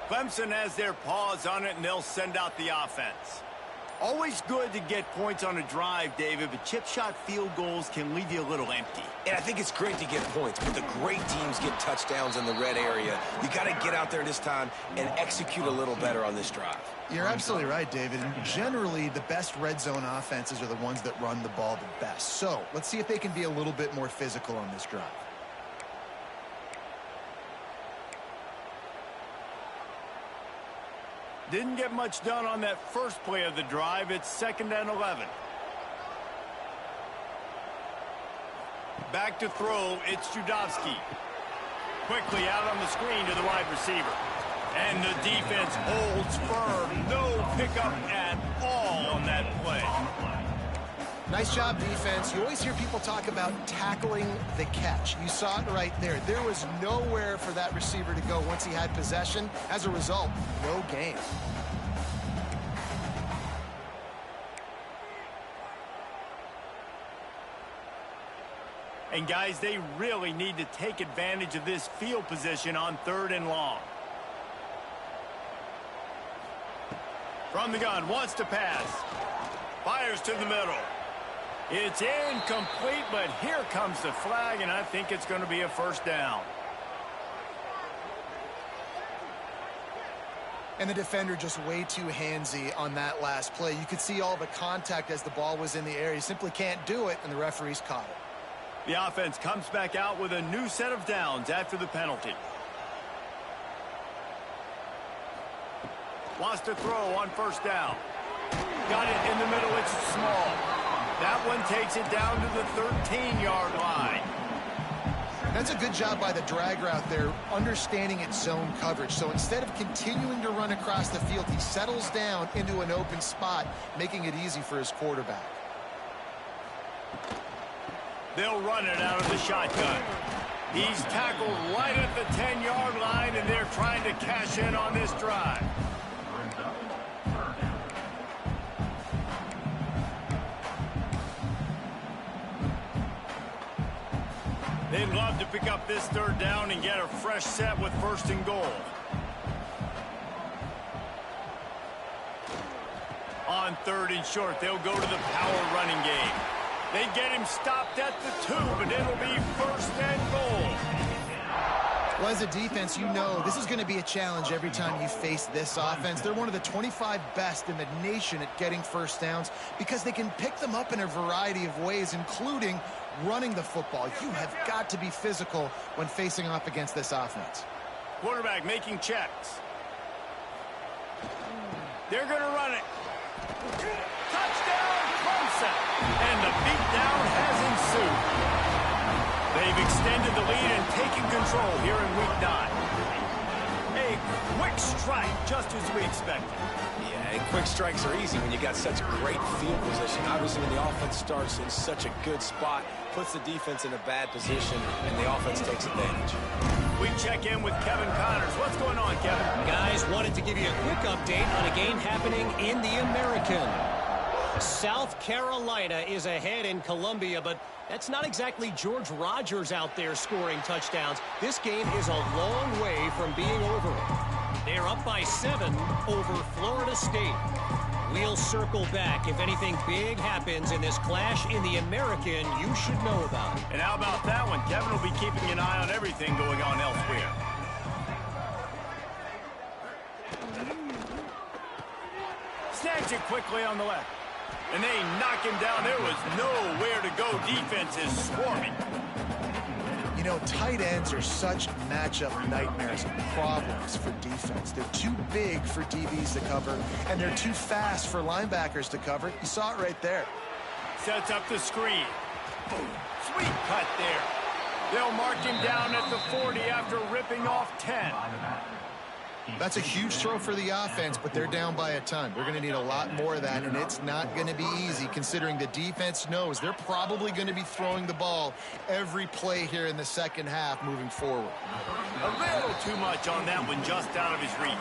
Clemson has their paws on it, and they'll send out the offense. Always good to get points on a drive, David, but chip shot field goals can leave you a little empty. And I think it's great to get points, but the great teams get touchdowns in the red area. You got to get out there this time and execute a little better on this drive. You're absolutely right, David. And generally, the best red zone offenses are the ones that run the ball the best. So let's see if they can be a little bit more physical on this drive. Didn't get much done on that first play of the drive. It's 2nd and 11. Back to throw. It's Judowski. Quickly out on the screen to the wide receiver. And the defense holds firm. No pickup at all on that play. Nice job, defense. You always hear people talk about tackling the catch. You saw it right there. There was nowhere for that receiver to go once he had possession. As a result, no gain. And, guys, they really need to take advantage of this field position on 3rd and long. From the gun, wants to pass. Fires to the middle. It's incomplete, but here comes the flag, and I think it's going to be a 1st down. And the defender just way too handsy on that last play. You could see all the contact as the ball was in the air. You simply can't do it, and the referees caught it. The offense comes back out with a new set of downs after the penalty. Wants to throw on 1st down. Got it in the middle. It's small. That one takes it down to the 13-yard line. That's a good job by the drag route there, understanding its zone coverage. So instead of continuing to run across the field, he settles down into an open spot, making it easy for his quarterback. They'll run it out of the shotgun. He's tackled right at the 10-yard line, and they're trying to cash in on this drive. They'd love to pick up this third down and get a fresh set with 1st and goal. On 3rd and short, they'll go to the power running game. They get him stopped at the 2, but it'll be 1st and goal. Well, as a defense, you know this is going to be a challenge every time you face this offense. They're one of the 25 best in the nation at getting first downs because they can pick them up in a variety of ways, including running the football. You have got to be physical when facing off against this offense. Quarterback making checks. They're going to run it. Touchdown, Clemson. And the beatdown has ensued. They've extended the lead and taken control here in Week 9. A quick strike, just as we expected. Yeah, and quick strikes are easy when you got such great field position. Obviously, when the offense starts in such a good spot, puts the defense in a bad position, and the offense takes advantage. We check in with Kevin Connors. What's going on, Kevin? Guys, wanted to give you a quick update on a game happening in the American. South Carolina is ahead in Columbia, but that's not exactly George Rogers out there scoring touchdowns. This game is a long way from being over. They're up by 7 over Florida State. We'll circle back. If anything big happens in this clash in the American, you should know about it. And how about that one? Kevin will be keeping an eye on everything going on elsewhere. Snags it quickly on the left. And they knock him down. There was nowhere to go. Defense is swarming. You know, tight ends are such matchup nightmares and problems for defense. They're too big for DBs to cover, and they're too fast for linebackers to cover. You saw it right there. Sets up the screen. Sweet cut there. They'll mark him down at the 40 after ripping off 10. That's a huge throw for the offense, but they're down by a ton. We're going to need a lot more of that, and it's not going to be easy considering the defense knows they're probably going to be throwing the ball every play here in the second half moving forward. A little too much on that one, just out of his reach.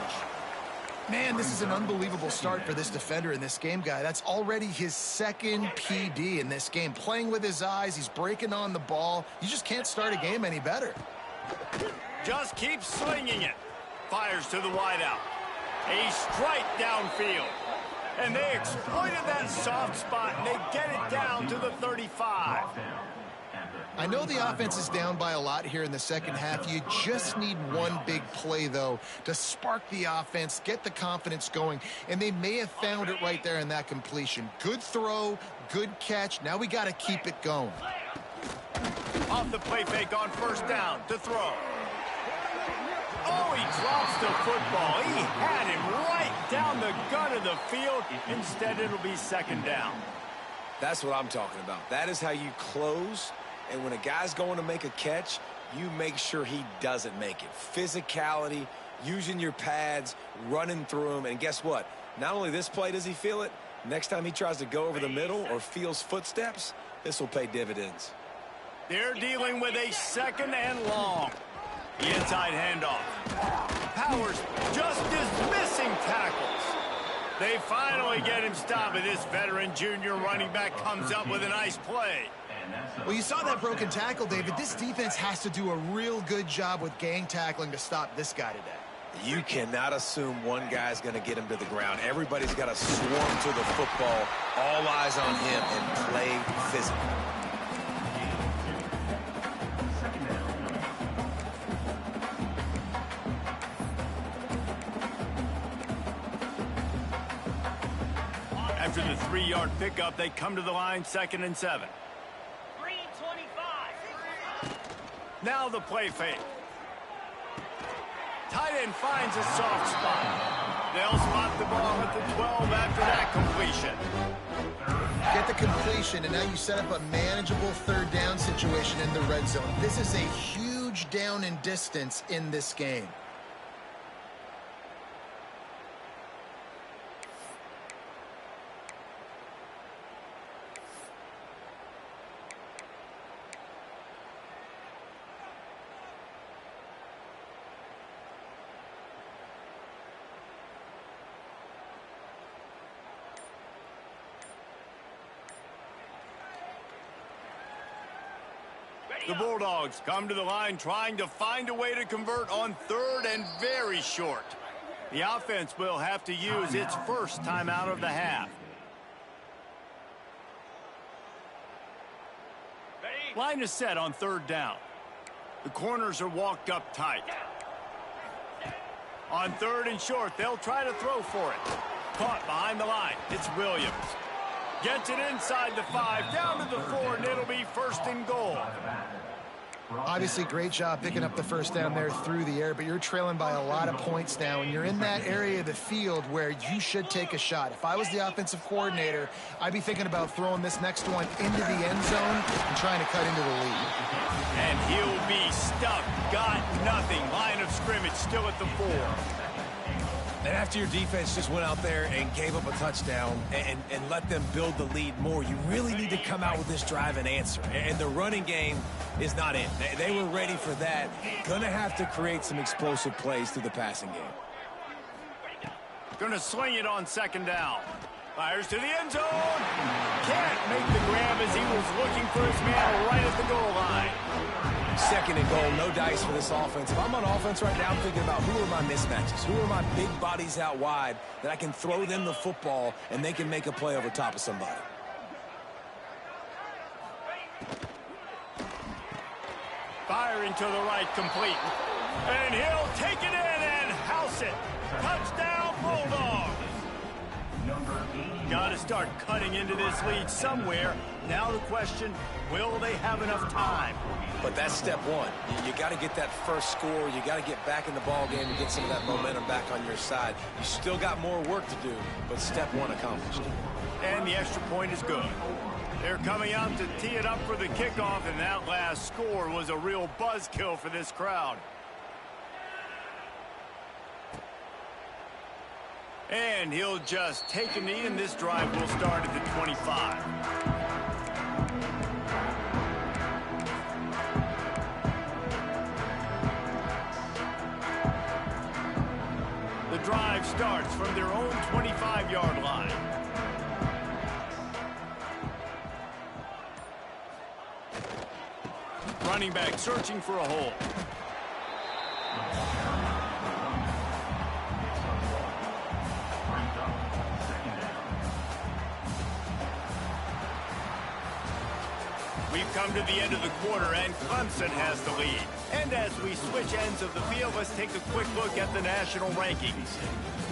Man, this is an unbelievable start for this defender in this game, guy. That's already his 2nd PD in this game. Playing with his eyes, he's breaking on the ball. You just can't start a game any better. Just keep slinging it. Fires to the wideout. A strike downfield. And they exploited that soft spot, and they get it down to the 35. I know the offense is down by a lot here in the second half. You just need one big play, though, to spark the offense, get the confidence going, and they may have found it right there in that completion. Good throw, good catch. Now we got to keep it going. Off the play fake on 1st down to throw. Oh, he drops the football. He had him right down the gut of the field. Instead, it'll be 2nd down. That's what I'm talking about. That is how you close. And when a guy's going to make a catch, you make sure he doesn't make it. Physicality, using your pads, running through him. And guess what? Not only this play does he feel it, next time he tries to go over the middle or feels footsteps, this will pay dividends. They're dealing with a 2nd and long. The inside handoff. Powers just dismissing tackles. They finally get him stopped, and this veteran junior running back comes up with a nice play. Well, you saw that broken tackle, David. This defense has to do a real good job with gang tackling to stop this guy today. You cannot assume one guy's going to get him to the ground. Everybody's got to swarm to the football, all eyes on him, and play physical. After the 3-yard pickup, they come to the line, 2nd and 7. 3:25. Now the play fake. Tight end finds a soft spot. They'll spot the ball at the 12 after that completion. get the completion, and now you set up a manageable third down situation in the red zone. This is a huge down in distance in this game. The Bulldogs come to the line trying to find a way to convert on third and very short. The offense will have to use its first timeout of the half. Line is set on third down. The corners are walked up tight. On third and short, they'll try to throw for it. Caught behind the line. It's Williams. Gets it inside the 5, down to the 4, and it'll be first and goal. Obviously, great job picking up the first down there through the air, but you're trailing by a lot of points now, and you're in that area of the field where you should take a shot. If I was the offensive coordinator, I'd be thinking about throwing this next one into the end zone and trying to cut into the lead. And he'll be stuck. Got nothing. Line of scrimmage still at the 4. And after your defense just went out there and gave up a touchdown and let them build the lead more, you really need to come out with this drive and answer. And the running game is not it. They were ready for that. Gonna have to create some explosive plays through the passing game. Gonna sling it on second down. Fires to the end zone. Can't make the grab as he was looking for his man right at the goal line. Second and goal, no dice for this offense. If I'm on offense right now, I'm thinking about who are my mismatches? Who are my big bodies out wide that I can throw them the football and they can make a play over top of somebody? Firing to the right, complete. And he'll take it in and house it. Touchdown, Bulldogs. Got to start cutting into this lead somewhere. Now the question, will they have enough time? But that's step one. You got to get that first score. You got to get back in the ball game and get some of that momentum back on your side. You still got more work to do, but step one accomplished. And the extra point is good. They're coming out to tee it up for the kickoff, and that last score was a real buzzkill for this crowd. And he'll just take a knee, and this drive will start at the 25. The drive starts from their own 25-yard line. Running back searching for a hole. We've come to the end of the quarter, and Clemson has the lead. And as we switch ends of the field, let's take a quick look at the national rankings.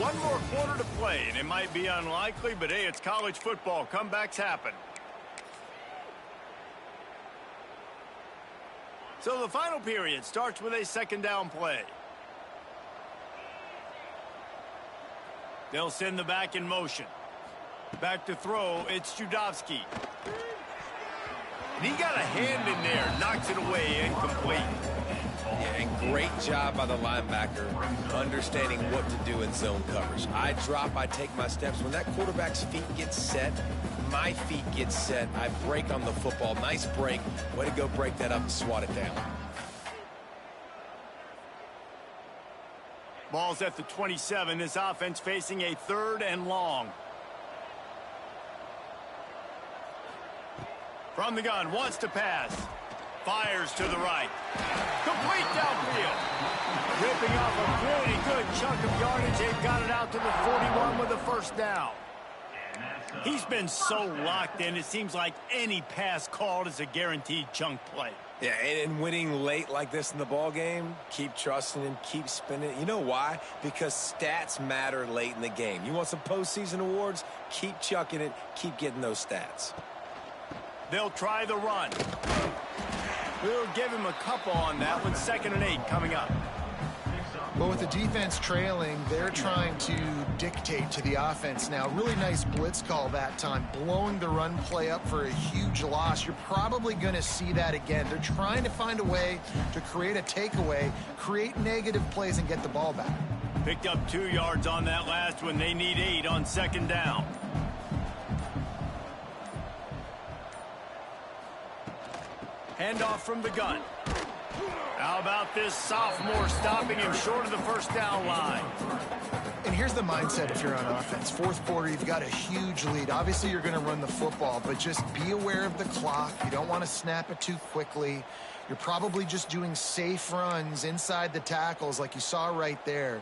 One more quarter to play, and it might be unlikely, but hey, it's college football. Comebacks happen. So the final period starts with a second down play. They'll send the back in motion. Back to throw, it's Judovsky. And he got a hand in there, knocks it away, incomplete. Yeah, and great job by the linebacker understanding what to do in zone coverage. I drop, I take my steps. When that quarterback's feet get set, my feet get set, I break on the football. Nice break. Way to go break that up and swat it down. Ball's at the 27. This offense facing a third and long. From the gun, wants to pass. Fires to the right. Complete downfield. Ripping off a pretty good chunk of yardage. They've got it out to the 41 with a first down. He's been so locked in, it seems like any pass called is a guaranteed chunk play. Yeah, and winning late like this in the ball game, keep trusting him, keep spinning. You know why? Because stats matter late in the game. You want some postseason awards? Keep chucking it, keep getting those stats. They'll try the run. We'll give him a couple on that one. 2nd and 8 coming up. But with the defense trailing, they're trying to dictate to the offense now. Really nice blitz call that time, blowing the run play up for a huge loss. You're probably going to see that again. They're trying to find a way to create a takeaway, create negative plays, and get the ball back. Picked up 2 yards on that last one. They need 8 on second down. Handoff from the gun. How about this sophomore stopping him short of the first down line? And here's the mindset if you're on offense. Fourth quarter, you've got a huge lead. Obviously, you're going to run the football, but just be aware of the clock. You don't want to snap it too quickly. You're probably just doing safe runs inside the tackles like you saw right there.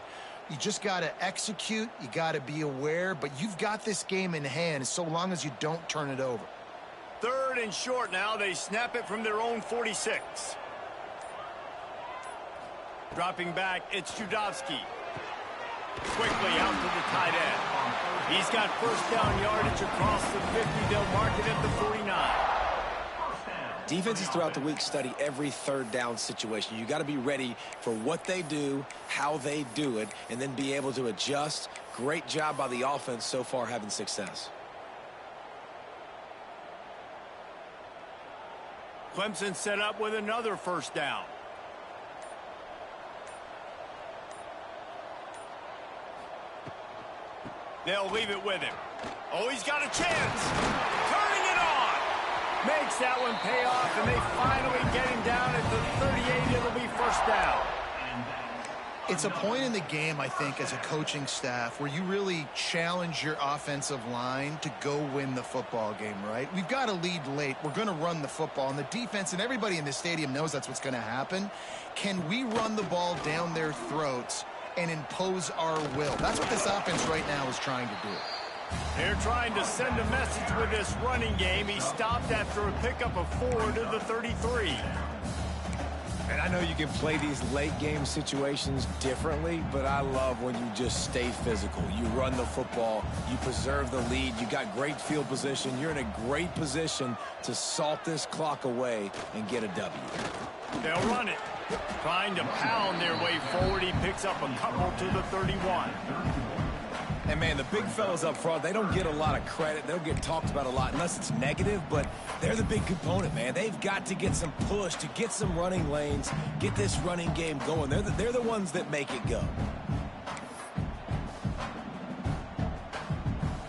You just got to execute. You got to be aware, but you've got this game in hand so long as you don't turn it over. 3rd and short now. They snap it from their own 46. Dropping back, it's Judovsky. Quickly out to the tight end. He's got first down yardage across the 50. They'll mark it at the 49. Defenses throughout the week study every third down situation. You got to be ready for what they do, how they do it, and then be able to adjust. Great job by the offense so far having success. Clemson set up with another first down. They'll leave it with him. Oh, he's got a chance. Turning it on. Makes that one pay off, and they finally get him down at the 38. It'll be first down. It's a point in the game, I think, as a coaching staff where you really challenge your offensive line to go win the football game, right? We've got to lead late. We're going to run the football. And the defense and everybody in the stadium knows that's what's going to happen. Can we run the ball down their throats and impose our will? That's what this offense right now is trying to do. They're trying to send a message with this running game. He stopped after a pickup of 4 to the 33. And I know you can play these late game situations differently, but I love when you just stay physical. You run the football, you preserve the lead, you got great field position, you're in a great position to salt this clock away and get a W. They'll run it. Trying to pound their way forward. He picks up a couple to the 31. And, man, the big fellas up front, they don't get a lot of credit. They don't get talked about a lot unless it's negative, but they're the big component, man. They've got to get some push, to get some running lanes, get this running game going. They're the ones that make it go.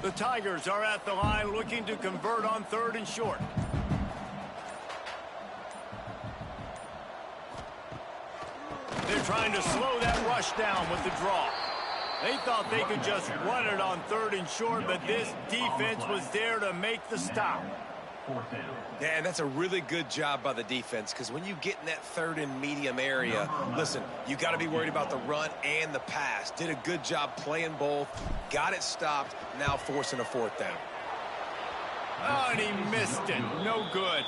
The Tigers are at the line looking to convert on 3rd and short. They're trying to slow that rush down with the draw. They thought they could just run it on 3rd and short, but this defense was there to make the stop. Yeah, and that's a really good job by the defense, because when you get in that 3rd and medium area, listen, you got to be worried about the run and the pass. Did a good job playing both, got it stopped, now forcing a 4th down. Oh, and he missed it. No good.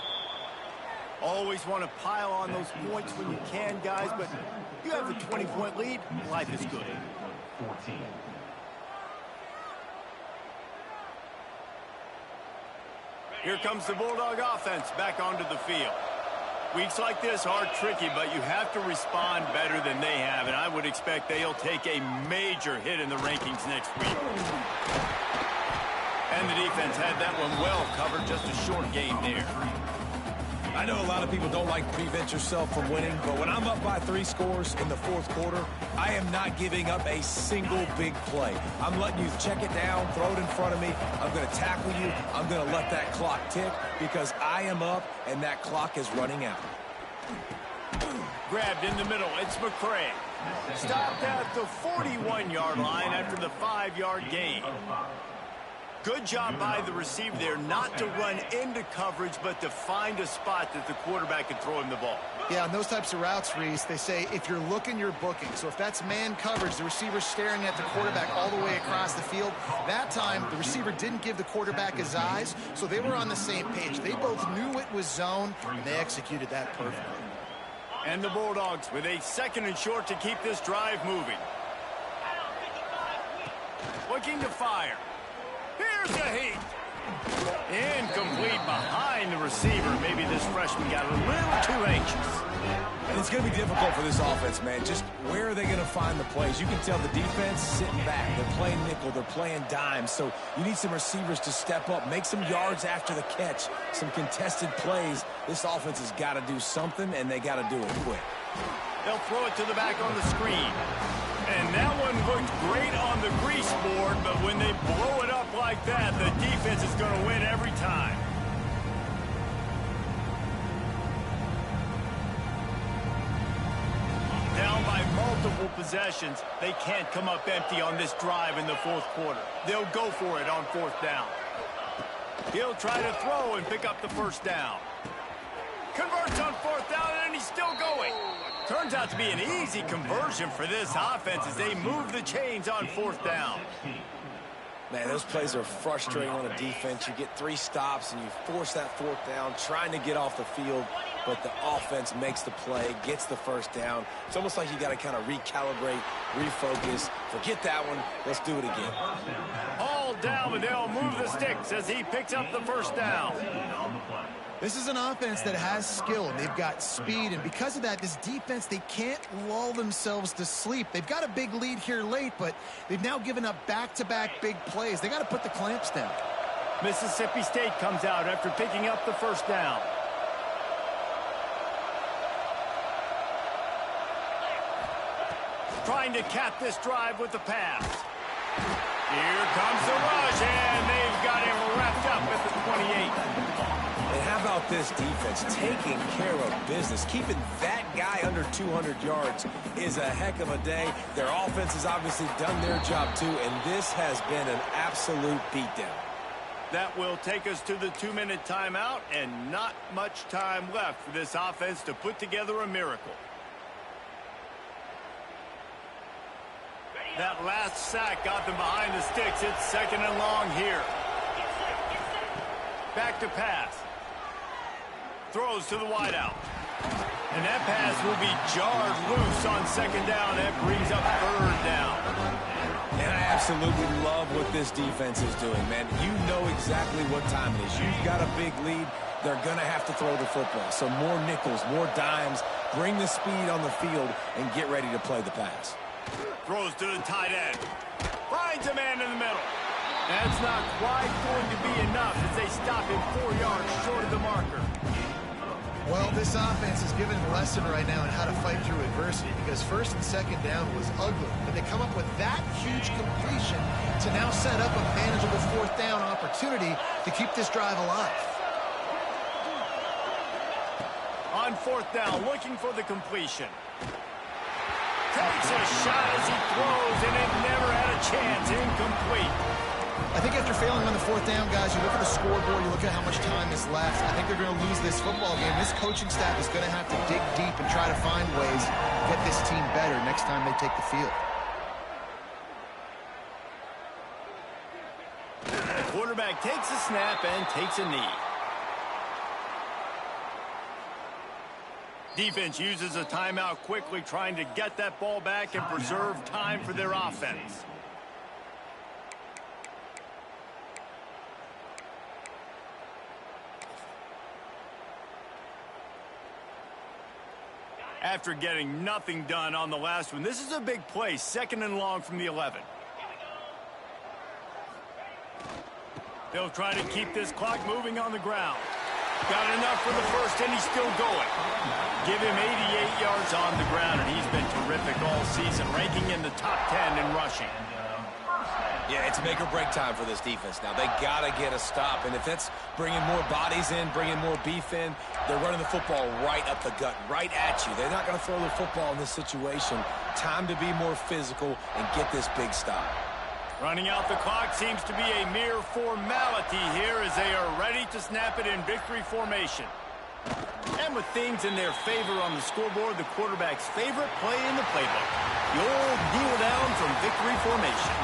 Always want to pile on those points when you can, guys, but you have a 20-point lead, life is good. 14. Here comes the Bulldog offense back onto the field. Weeks like this are tricky, but you have to respond better than they have, and I would expect they'll take a major hit in the rankings next week. And the defense had that one well covered, just a short game there. I know a lot of people don't like to prevent yourself from winning, but when I'm up by 3 scores in the 4th quarter, I am not giving up a single big play. I'm letting you check it down, throw it in front of me. I'm going to tackle you. I'm going to let that clock tick because I am up and that clock is running out. Grabbed in the middle. It's McCray. Stopped at the 41-yard line after the 5-yard gain. Good job by the receiver there not to run into coverage, but to find a spot that the quarterback can throw him the ball. Yeah, on those types of routes, Reese, they say if you're looking, you're booking. So if that's man coverage, the receiver's staring at the quarterback all the way across the field. That time, the receiver didn't give the quarterback his eyes, so they were on the same page. They both knew it was zone, and they executed that perfectly. And the Bulldogs with a 2nd and short to keep this drive moving. Looking to fire. Here's a heat. Incomplete behind the receiver. Maybe this freshman got a little too anxious. And it's going to be difficult for this offense, man. Just where are they going to find the plays? You can tell the defense sitting back. They're playing nickel. They're playing dime. So you need some receivers to step up, make some yards after the catch, some contested plays. This offense has got to do something, and they got to do it quick. They'll throw it to the back on the screen. And that one looked great on the grease board, but when they blow it up like that, the defense is going to win every time. Down by multiple possessions, they can't come up empty on this drive in the fourth quarter. They'll go for it on fourth down. He'll try to throw and pick up the first down. Converts on fourth down, and he's still going. Turns out to be an easy conversion for this offense as they move the chains on fourth down. Man, those plays are frustrating on a defense. You get 3 stops, and you force that fourth down, trying to get off the field, but the offense makes the play, gets the first down. It's almost like you got to kind of recalibrate, refocus. Forget that one. Let's do it again. All down, but they'll move the sticks as he picks up the first down. This is an offense that has skill, and they've got speed, and because of that, this defense, they can't lull themselves to sleep. They've got a big lead here late, but they've now given up back-to-back big plays. They got to put the clamps down. Mississippi State comes out after picking up the first down. Trying to cap this drive with the pass. Here comes the rush, and they've got him wrapped up at the 28. And how about this defense taking care of business? Keeping that guy under 200 yards is a heck of a day. Their offense has obviously done their job too, and this has been an absolute beatdown. That will take us to the 2-minute timeout, and not much time left for this offense to put together a miracle. That last sack got them behind the sticks. It's second and long here. Back to pass. Throws to the wideout. And that pass will be jarred loose on second down. That brings up third down. And I absolutely love what this defense is doing, man. You know exactly what time it is. You've got a big lead. They're going to have to throw the football. So more nickels, more dimes. Bring the speed on the field and get ready to play the pass. Throws to the tight end. Finds a man in the middle. That's not quite going to be enough as they stop him 4 yards short of the marker. Well, this offense is giving a lesson right now on how to fight through adversity, because first and second down was ugly, but they come up with that huge completion to now set up a manageable fourth down opportunity to keep this drive alive. On fourth down, looking for the completion. Takes a shot as he throws, and it never had a chance. Incomplete. I think after failing on the fourth down, guys, you look at the scoreboard, you look at how much time is left. I think they're going to lose this football game. This coaching staff is going to have to dig deep and try to find ways to get this team better next time they take the field. The quarterback takes a snap and takes a knee. Defense uses a timeout quickly, trying to get that ball back and preserve time for their offense. After getting nothing done on the last one, this is a big play, second and long from the 11. They'll try to keep this clock moving on the ground. Got enough for the first, and he's still going. Give him 88 yards on the ground, and he's been terrific all season, ranking in the top 10 in rushing. Yeah, it's make or break time for this defense now. They got to get a stop, and if that's bringing more bodies in, bringing more beef in, they're running the football right up the gut, right at you. They're not going to throw the football in this situation. Time to be more physical and get this big stop. Running out the clock seems to be a mere formality here as they are ready to snap it in victory formation. And with things in their favor on the scoreboard, the quarterback's favorite play in the playbook. The old kneel down from victory formation.